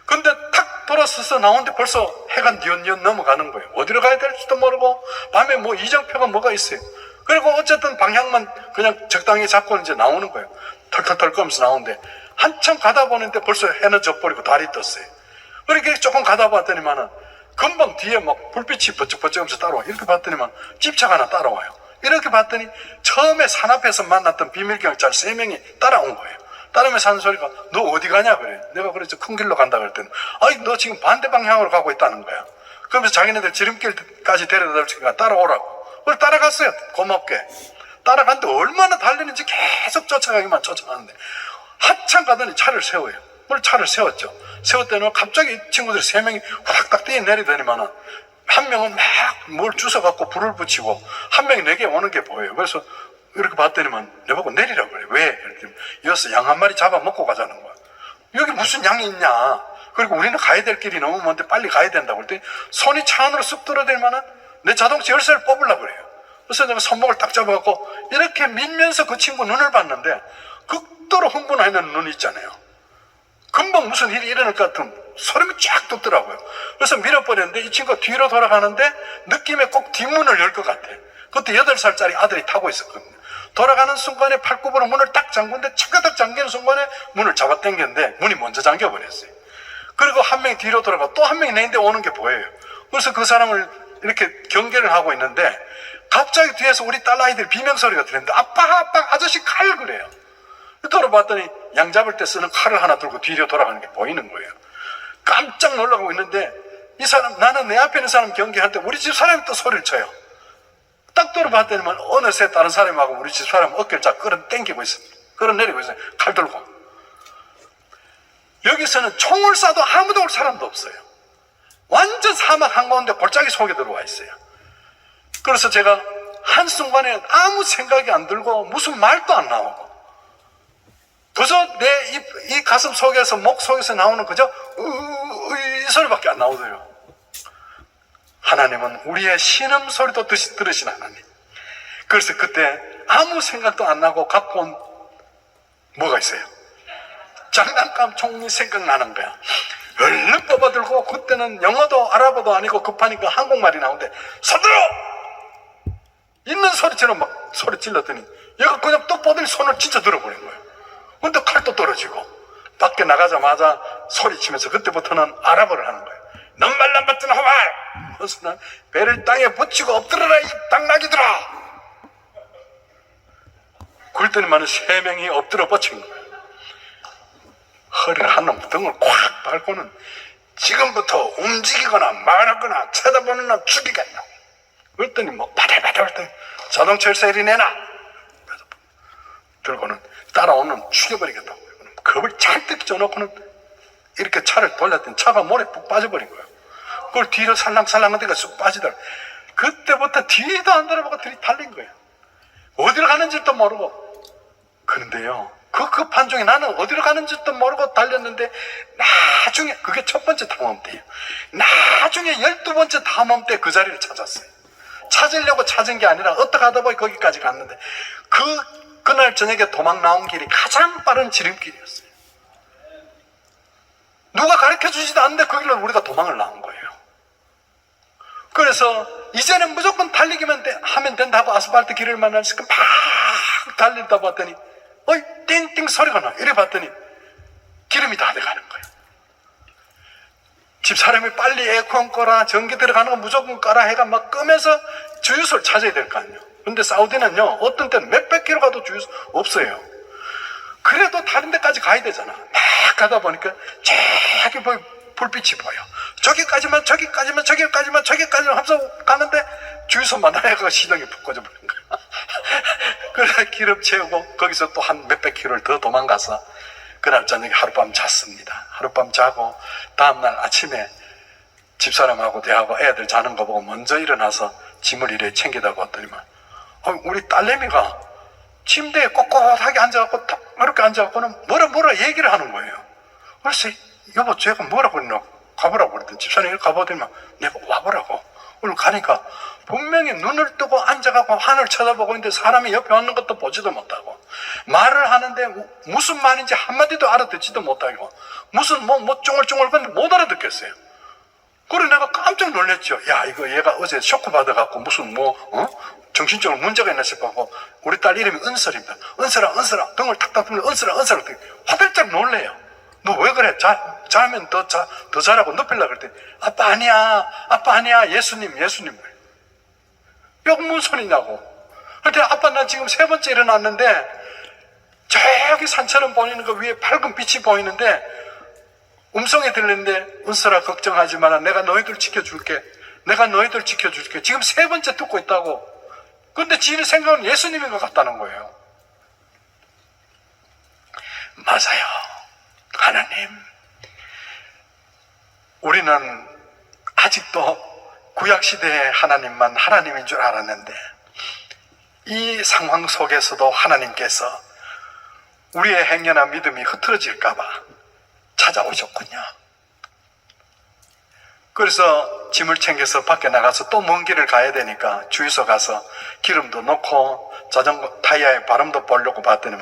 근데 탁 돌아서서 나오는데 벌써 해가 뉘엿뉘엿 넘어가는 거예요. 어디로 가야 될지도 모르고 밤에 뭐 이정표가 뭐가 있어요. 그리고 어쨌든 방향만 그냥 적당히 잡고 이제 나오는 거예요. 털털털 거면서 나오는데 한참 가다 보는데 벌써 해는 져버리고 달이 떴어요. 그렇게 조금 가다 봤더니만은 금방 뒤에 막 불빛이 번쩍번쩍하면서 따라와. 이렇게 봤더니만 집차가 하나 따라와요. 이렇게 봤더니 처음에 산 앞에서 만났던 비밀경찰 3명이 따라온 거예요. 따르면서 하는 소리가 너 어디 가냐 그래. 내가 그래서 큰 길로 간다 그랬더니 아이 너 지금 반대 방향으로 가고 있다는 거야. 그러면서 자기네들 지름길까지 데려다 주니까 따라오라고. 그래서 따라갔어요. 고맙게. 따라갔는데 얼마나 달리는지 계속 쫓아가기만 쫓아가는데 한참 가더니 차를 세워요. 그걸 차를 세웠죠. 세웠더니 갑자기 이 친구들이 3명이 후닥닥 뛰어내리더니만은 한 명은 막 뭘 주워갖고 불을 붙이고 한 명이 내게 오는 게 보여요. 그래서 이렇게 봤더니만 내보고 내리라고 그래. 왜? 그랬더니 여기서 양 한 마리 잡아먹고 가자는 거야. 여기 무슨 양이 있냐. 그리고 우리는 가야 될 길이 너무 먼데 빨리 가야 된다고 그랬더니 손이 차 안으로 쑥 들어들면은 내 자동차 열쇠를 뽑으려고 그래요. 그래서 내가 손목을 딱 잡아갖고 이렇게 밀면서 그 친구 눈을 봤는데 극도로 흥분해 있는 눈이 있잖아요. 금방 무슨 일이 일어날 것 같은 소름이 쫙 돋더라고요. 그래서 밀어버렸는데 이 친구가 뒤로 돌아가는데 느낌에 꼭 뒷문을 열 것 같아. 그때 8살짜리 아들이 타고 있었거든요. 돌아가는 순간에 팔굽으로 문을 딱 잠그는데 차가닥 잠기는 순간에 문을 잡아 당겼는데 문이 먼저 잠겨버렸어요. 그리고 한 명이 뒤로 돌아가 또 한 명이 내인데 오는 게 보여요. 그래서 그 사람을 이렇게 경계를 하고 있는데 갑자기 뒤에서 우리 딸 아이들이 비명소리가 들리는데 아빠 아저씨 칼 그래요. 돌아봤더니 양 잡을 때 쓰는 칼을 하나 들고 뒤로 돌아가는 게 보이는 거예요. 깜짝 놀라고 있는데 이 사람, 나는 내 앞에 있는 사람 경계할 때 우리 집 사람이 또 소리를 쳐요. 딱 돌아봤더니 어느새 다른 사람하고 우리 집 사람 어깨를 쫙 끌어당기고 있습니다. 끌어내리고 있어요. 칼 들고. 여기서는 총을 쏴도 아무도 올 사람도 없어요. 완전 사막 한가운데 골짜기 속에 들어와 있어요. 그래서 제가 한순간에 아무 생각이 안 들고 무슨 말도 안 나오고 그저 내 이 가슴 속에서 목 속에서 나오는 그저 이 소리밖에 안 나오더래요. 하나님은 우리의 신음소리도 들으신 하나님. 그래서 그때 아무 생각도 안 나고 갖고 온 뭐가 있어요? 장난감 총이 생각나는 거야. 얼른 뽑아들고 그때는 영어도 아랍어도 아니고 급하니까 한국말이 나오는데 손들어! 있는 소리처럼 막 소리 질렀더니 얘가 그냥 또 뻗더니 손을 진짜 들어버린 거예요. 근데 칼도 떨어지고 밖에 나가자마자 소리치면서 그때부터는 아랍어를 하는 거예요. 넌 말람 받든 하말! 그래서 난 배를 땅에 붙이고 엎드려라 이 당나귀들아! 그랬더니만 3명이 엎드려 뻗친 거예요. 허리를 한 놈 등을 콱 밟고는 지금부터 움직이거나 말하거나 쳐다보는 놈 죽이겠다. 그랬더니 뭐 바들바들 했더니 자동차 열쇠를 내놔. 그래서 들고는 따라오는 놈 죽여버리겠다고. 겁을 잔뜩 쪄놓고는 이렇게 차를 돌렸더니 차가 모래 푹 빠져버린 거예요. 그걸 뒤로 살랑살랑한 데가 쑥 빠지더라. 그때부터 뒤도 안 돌아보고 달린 거예요. 어디로 가는지도 모르고. 그런데요, 그 급한 중에 나는 어디로 가는지도 모르고 달렸는데 나중에 그게 첫 번째 탐험 때예요. 나중에 12번째 탐험 때 그 자리를 찾았어요. 찾으려고 찾은 게 아니라 어떻게 하다 보니 거기까지 갔는데 그날 저녁에 도망 나온 길이 가장 빠른 지름길이었어요. 누가 가르쳐 주지도 않는데 그 길로 우리가 도망을 나온 거예요. 그래서 이제는 무조건 달리기만 하면 된다고 아스팔트 길을 만나서 막 달리다 봤더니 어이 띵띵 소리가 나. 이래 봤더니 기름이 다 돼가는 거예요. 집사람이 빨리 에어컨 꺼라 전기 들어가는 거 무조건 꺼라 해가 막 끄면서 주유소를 찾아야 될 거 아니에요. 근데 사우디는요 어떤 때는 몇백 킬로 가도 주유소 없어요. 그래도 다른 데까지 가야 되잖아. 막 가다 보니까 저기 불빛이 보여. 저기까지만 하면서 가는데 주유소만 하다가 시동이 푹 꺼져버린 거야. 그래 기름 채우고 거기서 또 한 몇백 킬로를 더 도망가서 그날 저녁에 하룻밤 잤습니다. 하룻밤 자고 다음날 아침에 집사람하고 대하고 애들 자는 거 보고 먼저 일어나서 짐을 이래 챙기다 왔더니만 우리 딸내미가 침대에 꼿꼿하게 앉아갖고 딱 이렇게 앉아갖고는 뭐라 얘기를 하는 거예요. 그래서 여보 제가 뭐라고 그랬나 가보라고 그랬더니 집사람이 가보더니만 내가 와보라고. 오늘 가니까 분명히 눈을 뜨고 앉아갖고 하늘 쳐다보고 있는데 사람이 옆에 왔는 것도 보지도 못하고 말을 하는데 무슨 말인지 한마디도 알아듣지도 못하고 무슨 뭐 쫑글쫑글 건데 못 알아듣겠어요. 그래 내가 깜짝 놀랐죠. 야 이거 얘가 어제 쇼크 받아갖고 무슨 정신적으로 문제가 있나 싶어갖고 우리 딸 이름이 은설입니다. 은설아 등을 탁탁 들면 은설아 화들짝 놀래요. 너 왜 그래? 자면 더 자라고 눕히려고 그랬더니 아빠 아니야 예수님 이거 무슨 소리냐고. 그런데 아빠 나 지금 3번째 일어났는데 저기 산처럼 보이는 거 위에 밝은 빛이 보이는데 음성이 들리는데 은설아 걱정하지 마라. 내가 너희들 지켜줄게. 지금 3번째 듣고 있다고. 근데 지인의 생각은 예수님인 것 같다는 거예요. 맞아요. 하나님. 우리는 아직도 구약시대의 하나님만 하나님인 줄 알았는데 이 상황 속에서도 하나님께서 우리의 행여나 믿음이 흐트러질까봐 찾아오셨군요. 그래서 짐을 챙겨서 밖에 나가서 또 먼 길을 가야 되니까 주유소 가서 기름도 넣고 자전거 타이어에 바람도 보려고 봤더니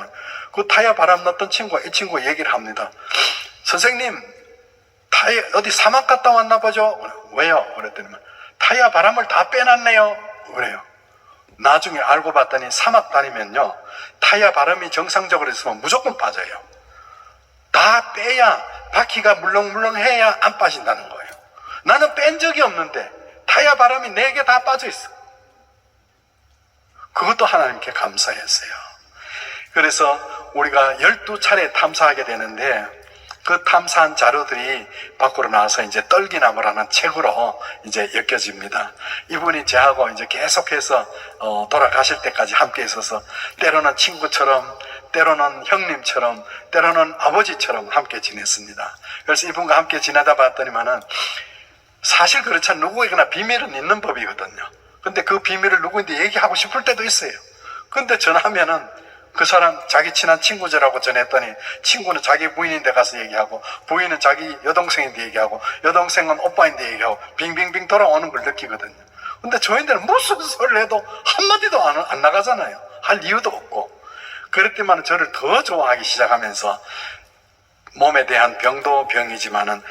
그 타이어 바람 넣었던 친구가 이 친구 얘기를 합니다. 선생님, 타이어 어디 사막 갔다 왔나 보죠? 왜요? 그랬더니 타이어 바람을 다 빼놨네요. 그래요. 나중에 알고 봤더니 사막 다니면요, 타이어 바람이 정상적으로 있으면 무조건 빠져요. 다 빼야, 바퀴가 물렁물렁해야 안 빠진다는 거예요. 나는 뺀 적이 없는데 타이어 바람이 4개 다 빠져 있어. 그것도 하나님께 감사했어요. 그래서 우리가 12차례 탐사하게 되는데 그 탐사한 자료들이 밖으로 나와서 이제 떨기나무라는 책으로 이제 엮여집니다. 이분이 저하고 이제 계속해서 돌아가실 때까지 함께 있어서 때로는 친구처럼, 때로는 형님처럼, 때로는 아버지처럼 함께 지냈습니다. 그래서 이분과 함께 지내다 봤더니만은 사실 그렇잖아요. 누구에게나 비밀은 있는 법이거든요. 근데 그 비밀을 누구한테 얘기하고 싶을 때도 있어요. 근데 전화하면은 그 사람 자기 친한 친구들하고 전했더니 친구는 자기 부인인데 가서 얘기하고, 부인은 자기 여동생인데 얘기하고, 여동생은 오빠인데 얘기하고, 빙빙빙 돌아오는 걸 느끼거든요. 근데 저희들은 무슨 소리를 해도 한마디도 안 나가잖아요. 할 이유도 없고. 그랬더니만 저를 더 좋아하기 시작하면서 몸에 대한 병도 병이지만은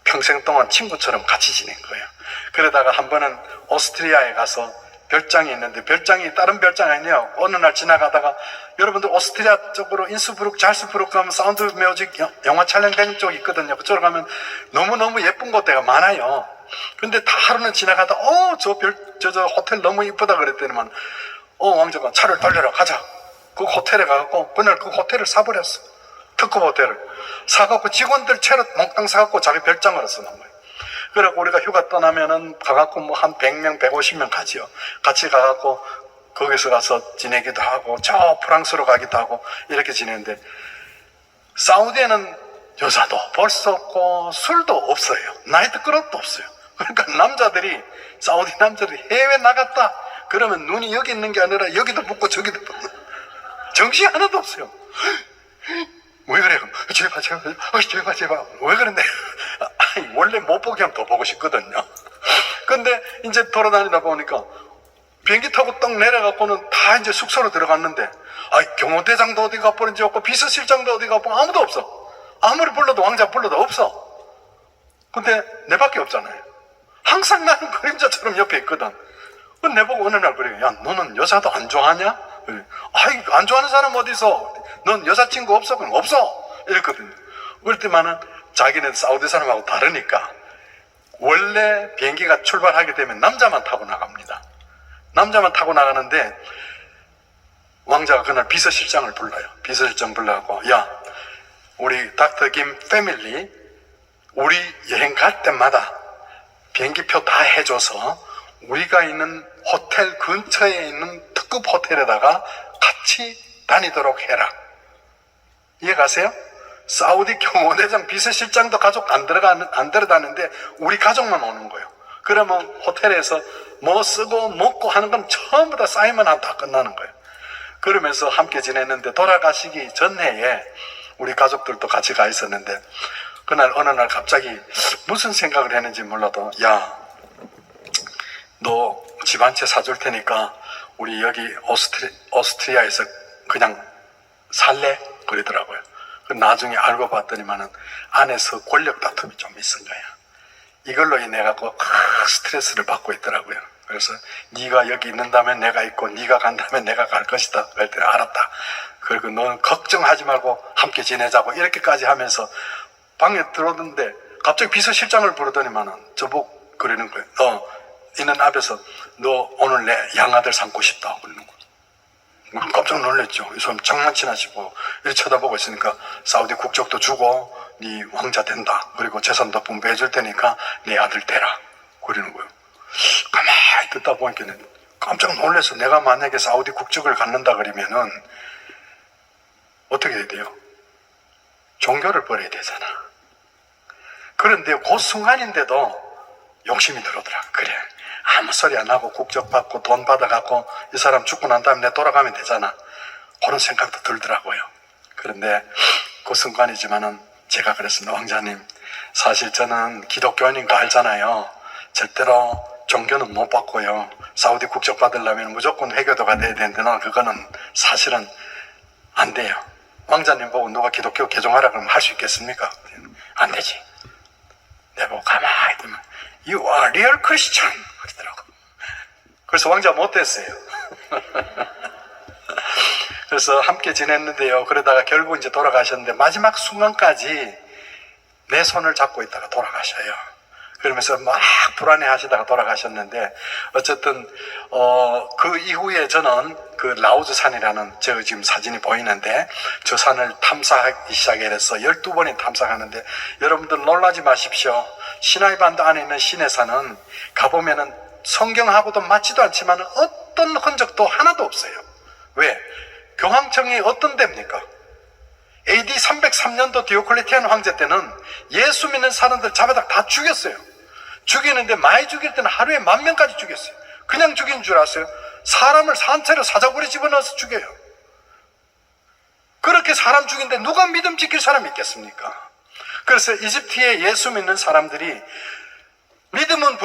평생 동안 친구처럼 같이 지낸 거예요. 그러다가 한 번은 오스트리아에 가서 별장이 있는데, 별장이 다른 별장 아니에요. 어느 날 지나가다가, 여러분들 오스트리아 쪽으로 인스부르크, 잘스부르크 가면 사운드 뮤직 영화 촬영된 쪽이 있거든요. 그쪽으로 가면 너무너무 예쁜 곳대가 많아요. 근데 다 하루는 지나가다 저 호텔 너무 이쁘다 그랬더니만 왕자가 차를 돌려라 가자. 그 호텔에 가갖고 그날 그 호텔을 사버렸어. 특급 호텔을 사갖고 직원들 채로 몽땅 사갖고 자기 별장으로 써놓은 거예요. 그래갖고 우리가 휴가 떠나면은 가갖고 뭐 한 100명, 150명 가지요. 같이 가갖고 거기서 가서 지내기도 하고, 저 프랑스로 가기도 하고, 이렇게 지내는데, 사우디에는 여자도 볼 수 없고, 술도 없어요. 나이트클럽도 없어요. 그러니까 사우디 남자들이 해외 나갔다 그러면 눈이 여기 있는 게 아니라 여기도 붙고 저기도 붙고, 정신 하나도 없어요. 왜 그래요? 제발. 왜 그런데? 원래 못 보게 하면 더 보고 싶거든요. 근데 이제 돌아다니다 보니까 비행기 타고 딱 내려갖고는 다 이제 숙소로 들어갔는데, 경호대장도 어디 가버린지 없고, 비서실장도 어디 가버린 아무도 없어. 아무리 불러도 왕자 불러도 없어. 근데 내밖에 없잖아요. 항상 나는 그림자처럼 옆에 있거든. 내보고 어느 날 그래요. 야, 너는 여자도 안 좋아하냐? 그래. 안 좋아하는 사람 어디 있어? 넌 여자친구 없어? 그럼 없어. 이랬거든요. 그럴 때만은 자기는 사우디 사람하고 다르니까 원래 비행기가 출발하게 되면 남자만 타고 나갑니다. 남자만 타고 나가는데 왕자가 그날 비서실장을 불러요. 비서실장 불러갖고, 야, 우리 닥터 김 패밀리 우리 여행 갈 때마다 비행기표 다 해줘서 우리가 있는 호텔 근처에 있는 특급 호텔에다가 같이 다니도록 해라. 이해 가세요? 사우디 경호대장 비서실장도 가족 안 들어가는데 우리 가족만 오는 거예요. 그러면 호텔에서 뭐 쓰고 먹고 하는 건 전부 다 쌓이면 다 끝나는 거예요. 그러면서 함께 지냈는데 돌아가시기 전해에 우리 가족들도 같이 가 있었는데, 그날 어느 날 갑자기 무슨 생각을 했는지 몰라도, 야, 너 집 한 채 사줄 테니까 우리 여기 오스트리아에서 그냥 살래? 그러더라고요. 나중에 알고 봤더니만은 안에서 권력 다툼이 좀 있은 거야. 이걸로 인해 갖고 스트레스를 받고 있더라고요. 그래서 네가 여기 있는다면 내가 있고, 네가 간다면 내가 갈 것이다. 그랬더니 알았다. 그리고 너는 걱정하지 말고 함께 지내자고 이렇게까지 하면서 방에 들어오던데 갑자기 비서실장을 부르더니만은 저보고 그러는 거예요. 너 있는 앞에서 너 오늘 내 양아들 삼고 싶다 그러는 거예요. 깜짝 놀랐죠. 이 사람 장난치나 싶고 이렇게 쳐다보고 있으니까 사우디 국적도 주고 네 왕자 된다. 그리고 재산도 분배해 줄 테니까 네 아들 되라. 그러는 거예요. 가만히 듣다 보니까 깜짝 놀라서, 내가 만약에 사우디 국적을 갖는다 그러면은 어떻게 해야 돼요? 종교를 버려야 되잖아. 그런데 그 순간인데도 욕심이 들어오더라. 그래, 아무 소리 안 하고 국적 받고 돈 받아갖고 이 사람 죽고 난 다음에 내 돌아가면 되잖아. 그런 생각도 들더라고요. 그런데 그 순간이지만은 제가 그랬습니다. 왕자님, 사실 저는 기독교인인 거 알잖아요. 절대로 종교는 못 받고요. 사우디 국적 받으려면 무조건 회교도가 돼야 되는데 나 그거는 사실은 안 돼요. 왕자님 보고 누가 기독교 개종하라 그러면 할 수 있겠습니까? 안 되지. 내보고 가만히 있으면 You are real Christian 그러더라고. 그래서 왕자 못됐어요. 그래서 함께 지냈는데요. 그러다가 결국 이제 돌아가셨는데 마지막 순간까지 내 손을 잡고 있다가 돌아가셔요. 그러면서 막 불안해 하시다가 돌아가셨는데 어쨌든 그 이후에 저는 그 라오즈 산이라는 저 지금 사진이 보이는데 저 산을 탐사하기 시작해서 12번이 탐사하는데 여러분들 놀라지 마십시오. 시나이 반도 안에 있는 시내산은 가보면은 성경하고도 맞지도 않지만 어떤 흔적도 하나도 없어요. 왜? 교황청이 어떤 데입니까? AD 303년도 디오클레티안 황제 때는 예수 믿는 사람들 잡아다 다 죽였어요. 죽이는데 많이 죽일 때는 하루에 10,000명까지 죽였어요. 그냥 죽인 줄 아세요? 사람을 산채로 사자굴에 집어넣어서 죽여요. 그렇게 사람 죽인데 누가 믿음 지킬 사람이 있겠습니까? 그래서 이집트에 예수 믿는 사람들이 믿음은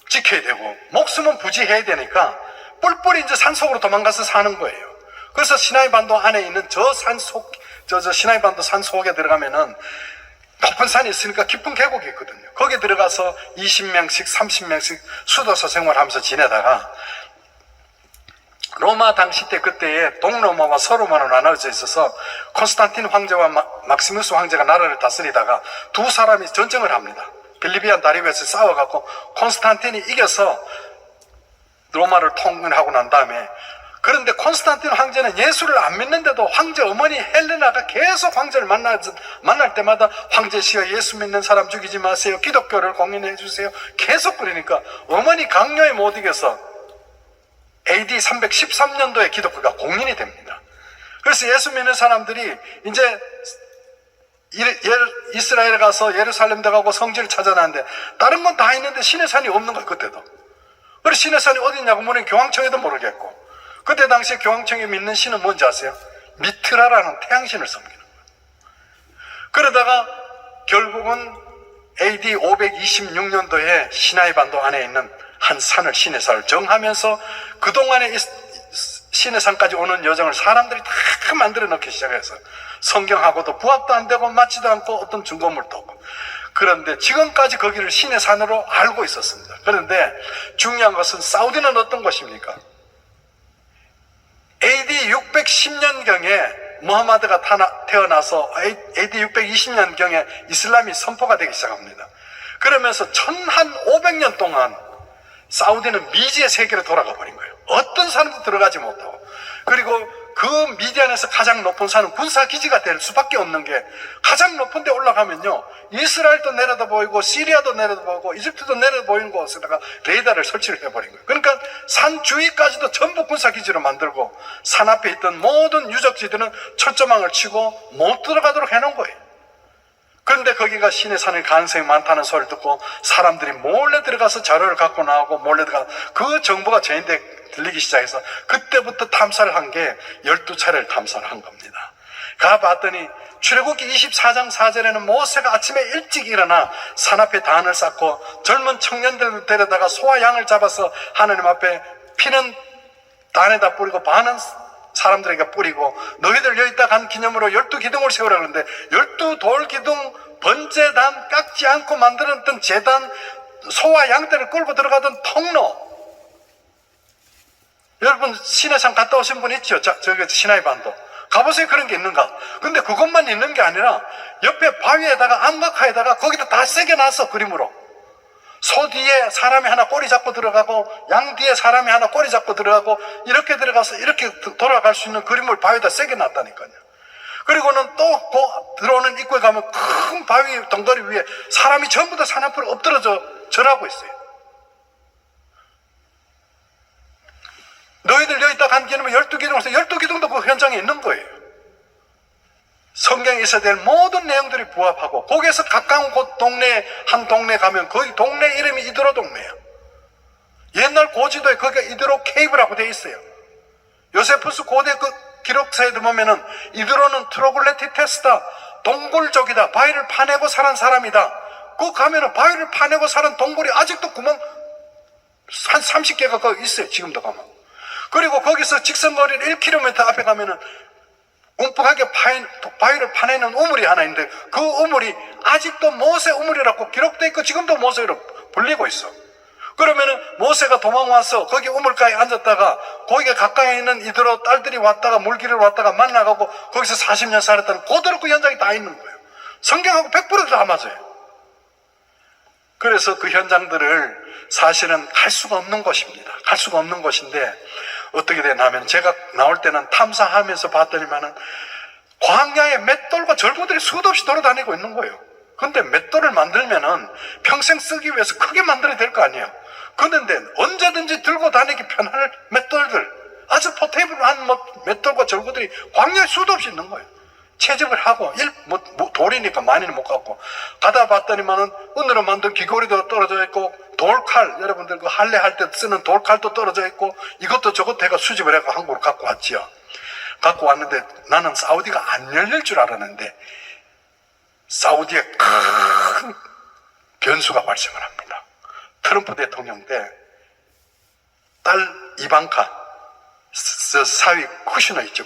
지켜야 되고 목숨은 부지해야 되니까 뿔뿔이 이제 산속으로 도망가서 사는 거예요. 그래서 시나이 반도 안에 있는 저 산속, 저 시나이 반도 산속에 들어가면은 높은 산이 있으니까 깊은 계곡이 있거든요. 거기 들어가서 20명씩 30명씩 수도사 생활하면서 지내다가 로마 당시 때 그때에 동로마와 서로마로 나눠져 있어서 콘스탄틴 황제와 막시무스 황제가 나라를 다스리다가 두 사람이 전쟁을 합니다. 빌리비안 다리에서 싸워갖고 콘스탄틴이 이겨서 로마를 통일하고 난 다음에 그런데 콘스탄틴 황제는 예수를 안 믿는데도 황제 어머니 헬레나가 계속 황제를 만날 때마다 황제시여 예수 믿는 사람 죽이지 마세요. 기독교를 공인해 주세요. 계속 그러니까 어머니 강요에 못 이겨서 AD 313년도에 기독교가 공인이 됩니다. 그래서 예수 믿는 사람들이 이제 이스라엘에 가서 예루살렘도 가고 성지를 찾아놨는데 다른 건 다 있는데 시내산이 없는 거예요. 그때도. 그래서 시내산이 어디 있냐고 물으면 교황청에도 모르겠고 그때 당시에 교황청이 믿는 신은 뭔지 아세요? 미트라라는 태양신을 섬기는 거예요. 그러다가 결국은 AD 526년도에 시나이 반도 안에 있는 한 산을 시내산을 정하면서 그동안에 시내산까지 오는 여정을 사람들이 다 만들어 놓기 시작해서 성경하고도 부합도 안 되고 맞지도 않고 어떤 증거물도 없고 그런데 지금까지 거기를 시내산으로 알고 있었습니다. 그런데 중요한 것은 사우디는 어떤 곳입니까? AD 610년경에 무하마드가 태어나서 AD 620년경에 이슬람이 선포가 되기 시작합니다. 그러면서 1500년 동안 사우디는 미지의 세계로 돌아가 버린 거예요. 어떤 사람도 들어가지 못하고. 그리고 그 미디안에서 가장 높은 산은 군사기지가 될 수밖에 없는 게 가장 높은 데 올라가면요. 이스라엘도 내려다 보이고 시리아도 내려다 보이고 이집트도 내려다 보이는 곳에다가 레이더를 설치를 해버린 거예요. 그러니까 산 주위까지도 전부 군사기지로 만들고 산 앞에 있던 모든 유적지들은 철조망을 치고 못 들어가도록 해놓은 거예요. 그런데 거기가 신의 산일 가능성이 많다는 소리를 듣고 사람들이 몰래 들어가서 자료를 갖고 나오고 몰래 들어가서 그 정보가 저희한테 들리기 시작해서 그때부터 탐사를 한 게 12차례를 탐사를 한 겁니다. 가봤더니 출애굽기 24장 4절에는 모세가 아침에 일찍 일어나 산 앞에 단을 쌓고 젊은 청년들을 데려다가 소와 양을 잡아서 하나님 앞에 피는 단에다 뿌리고 반은 사람들에게 뿌리고 너희들 여기다 간 기념으로 12기둥을 세우라 그러는데 12돌기둥 번제단 깎지 않고 만들었던 제단 소와 양떼를 끌고 들어가던 통로 여러분 시내산 갔다 오신 분 있죠? 저기 시나이 반도 가보세요. 그런 게 있는가? 근데 그것만 있는 게 아니라 옆에 바위에다가 암각화에다가 거기다 다 새겨 놨어. 그림으로 소 뒤에 사람이 하나 꼬리 잡고 들어가고 양 뒤에 사람이 하나 꼬리 잡고 들어가고 이렇게 들어가서 이렇게 돌아갈 수 있는 그림을 바위에다 새겨 놨다니까요. 그리고는 또 들어오는 입구에 가면 큰 바위 덩어리 위에 사람이 전부 다 산 앞으로 엎드려져 절하고 있어요. 너희들 여기다 간 기념은 12기둥에서 12기둥도 그 현장에 있는 거예요. 성경에 있어야 될 모든 내용들이 부합하고 거기에서 가까운 곳 동네 한 동네 가면 거기 동네 이름이 이드로 동네야. 옛날 고지도에 거기가 이드로 케이브라고 되어 있어요. 요세푸스 고대 그 기록서에 보면은 이드로는 트로글레티테스다, 동굴족이다, 바위를 파내고 사는 사람이다. 그 가면은 바위를 파내고 사는 동굴이 아직도 구멍 한 30개가 거기 있어요. 지금도 가면. 그리고 거기서 직선거리를 1km 앞에 가면은 움푹하게 바위를 파내는 우물이 하나 있는데 그 우물이 아직도 모세 우물이라고 기록되어 있고 지금도 모세로 불리고 있어. 그러면은 모세가 도망와서 거기 우물가에 앉았다가 거기에 가까이 있는 이들로 딸들이 왔다가 물길을 왔다가 만나가고 거기서 40년 살았다는 그대로 그 현장이 다 있는 거예요. 성경하고 100%다 맞아요. 그래서 그 현장들을 사실은 갈 수가 없는 곳입니다. 갈 수가 없는 곳인데 어떻게 되냐면 제가 나올 때는 탐사하면서 봤더니만은 광야에 맷돌과 절구들이 수도 없이 돌아다니고 있는 거예요. 근데 맷돌을 만들면은 평생 쓰기 위해서 크게 만들어야 될 거 아니에요. 그런데 언제든지 들고 다니기 편할 맷돌들, 아주 포테이블한 맷돌과 절구들이 광야에 수도 없이 있는 거예요. 채집을 하고 돌이니까 많이는 못 갖고 가다 봤더니만은 은으로 만든 귀걸이도 떨어져 있고 돌칼, 여러분들 그 할례 할 때 쓰는 돌칼도 떨어져 있고 이것도 저것도 해가 수집을 해가 한국으로 갖고 왔지요. 갖고 왔는데 나는 사우디가 안 열릴 줄 알았는데 사우디에 큰 변수가 발생을 합니다. 트럼프 대통령 때 딸 이방카 사위 쿠시너 있죠.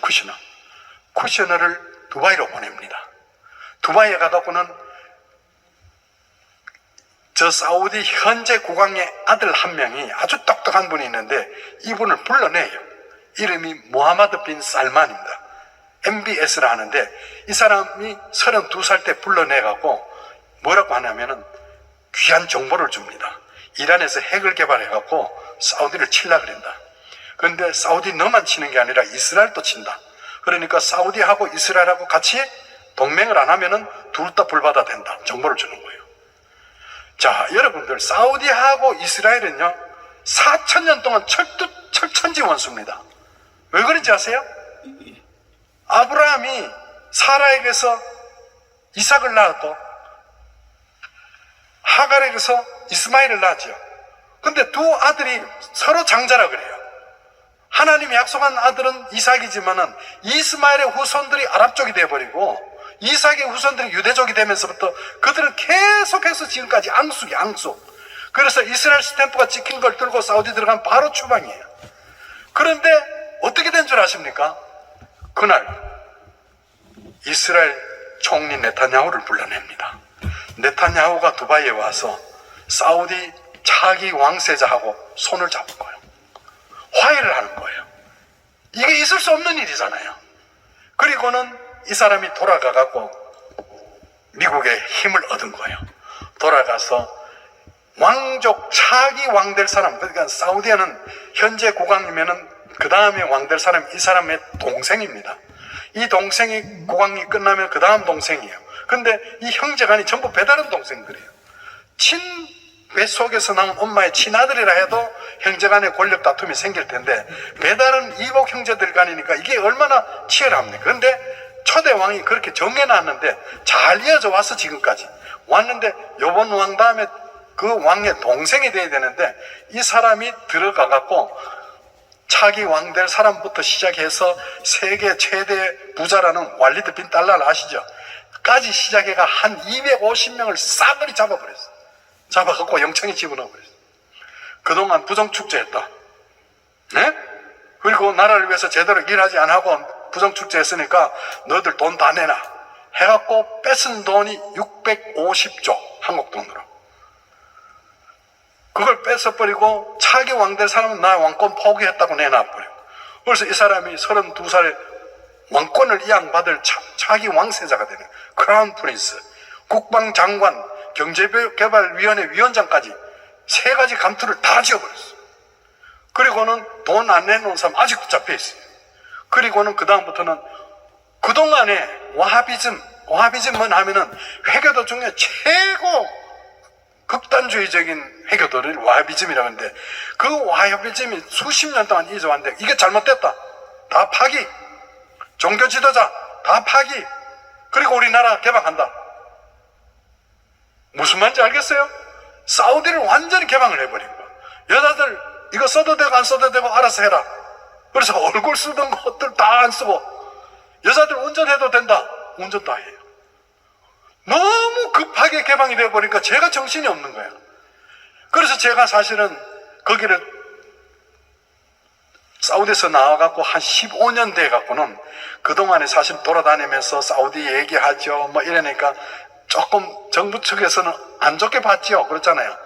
쿠시너를 두바이로 보냅니다. 두바이에 가갖고는 저 사우디 현재 국왕의 아들 한 명이 아주 똑똑한 분이 있는데 이분을 불러내요. 이름이 모하마드 빈 살만입니다. MBS라 하는데 이 사람이 32살 때 불러내갖고 뭐라고 하냐면은 귀한 정보를 줍니다. 이란에서 핵을 개발해갖고 사우디를 치려고 그런다. 그런데 사우디 너만 치는 게 아니라 이스라엘도 친다. 그러니까 사우디하고 이스라엘하고 같이 동맹을 안 하면은 둘 다 불바다 된다. 정보를 주는 거예요. 자, 여러분들 사우디하고 이스라엘은요 4,000년 동안 철천지 원수입니다. 왜 그런지 아세요? 아브라함이 사라에게서 이삭을 낳았고 하갈에게서 이스마엘을 낳았죠. 근데 두 아들이 서로 장자라 그래요. 하나님이 약속한 아들은 이삭이지만은 이스마엘의 후손들이 아랍 쪽이 돼버리고 이삭의 후손들이 유대족이 되면서부터 그들은 계속해서 지금까지 앙숙. 그래서 이스라엘 스탬프가 찍힌 걸 들고 사우디 들어가면 바로 추방이에요. 그런데 어떻게 된 줄 아십니까? 그날 이스라엘 총리 네타냐후를 불러냅니다. 네타냐후가 두바이에 와서 사우디 차기 왕세자하고 손을 잡은 거예요. 화해를 하는 거예요. 이게 있을 수 없는 일이잖아요. 그리고는 이 사람이 돌아가갖고 미국에 힘을 얻은 거예요. 돌아가서 왕족 차기 왕 될 사람, 그러니까 사우디아는 현재 국왕이면은 그 다음에 왕 될 사람이 이 사람의 동생입니다. 이 동생이 국왕이 끝나면 그 다음 동생이에요. 근데 이 형제간이 전부 배다른 동생들이에요. 뱃 속에서 나온 엄마의 친아들이라 해도 형제간의 권력 다툼이 생길 텐데 배다른 이복 형제들 간이니까 이게 얼마나 치열합니까? 그런데 초대 왕이 그렇게 정해놨는데 잘 이어져 와서 지금까지 왔는데 요번 왕 다음에 그 왕의 동생이 돼야 되는데 이 사람이 들어가갖고 차기 왕 될 사람부터 시작해서 세계 최대 부자라는 walid bin talal 아시죠? 까지 시작해가 한 250명을 싸그리 잡아버렸어. 잡아갖고 영창에 집어넣어버렸어. 그동안 부정축제했다. 네? 그리고 나라를 위해서 제대로 일하지 안 하고 부정축제했으니까 너희들 돈 다 내놔. 해갖고 뺏은 돈이 650조 한국 돈으로. 그걸 뺏어버리고 차기 왕 될 사람은 나 왕권 포기했다고 내놔버려. 그래서 이 사람이 32살에 왕권을 이양받을 차기 왕세자가 되는 크라운 프린스, 국방장관, 경제개발위원회 위원장까지 세 가지 감투를 다 지어버렸어. 그리고는 돈 안 내놓은 사람 아직도 잡혀있어요. 그리고는 그 다음부터는 그동안에 와하비즘은 하면은 회교도 중에 최고 극단주의적인 회교도를 와하비즘이라고 하는데 그 와하비즘이 수십 년 동안 이어져왔는데 이게 잘못됐다. 다 파기. 종교 지도자 다 파기. 그리고 우리나라 개방한다. 무슨 말인지 알겠어요? 사우디를 완전히 개방을 해버린 거야. 여자들 이거 써도 되고 안 써도 되고 알아서 해라. 그래서 얼굴 쓰던 것들 다 안 쓰고, 여자들 운전해도 된다. 운전 다 해요. 너무 급하게 개방이 되어버리니까 제가 정신이 없는 거예요. 그래서 제가 사실은 거기를 사우디에서 나와갖고 한 15년 돼갖고는 그동안에 사실 돌아다니면서 사우디 얘기하죠. 뭐 이러니까 조금 정부 측에서는 안 좋게 봤죠. 그렇잖아요.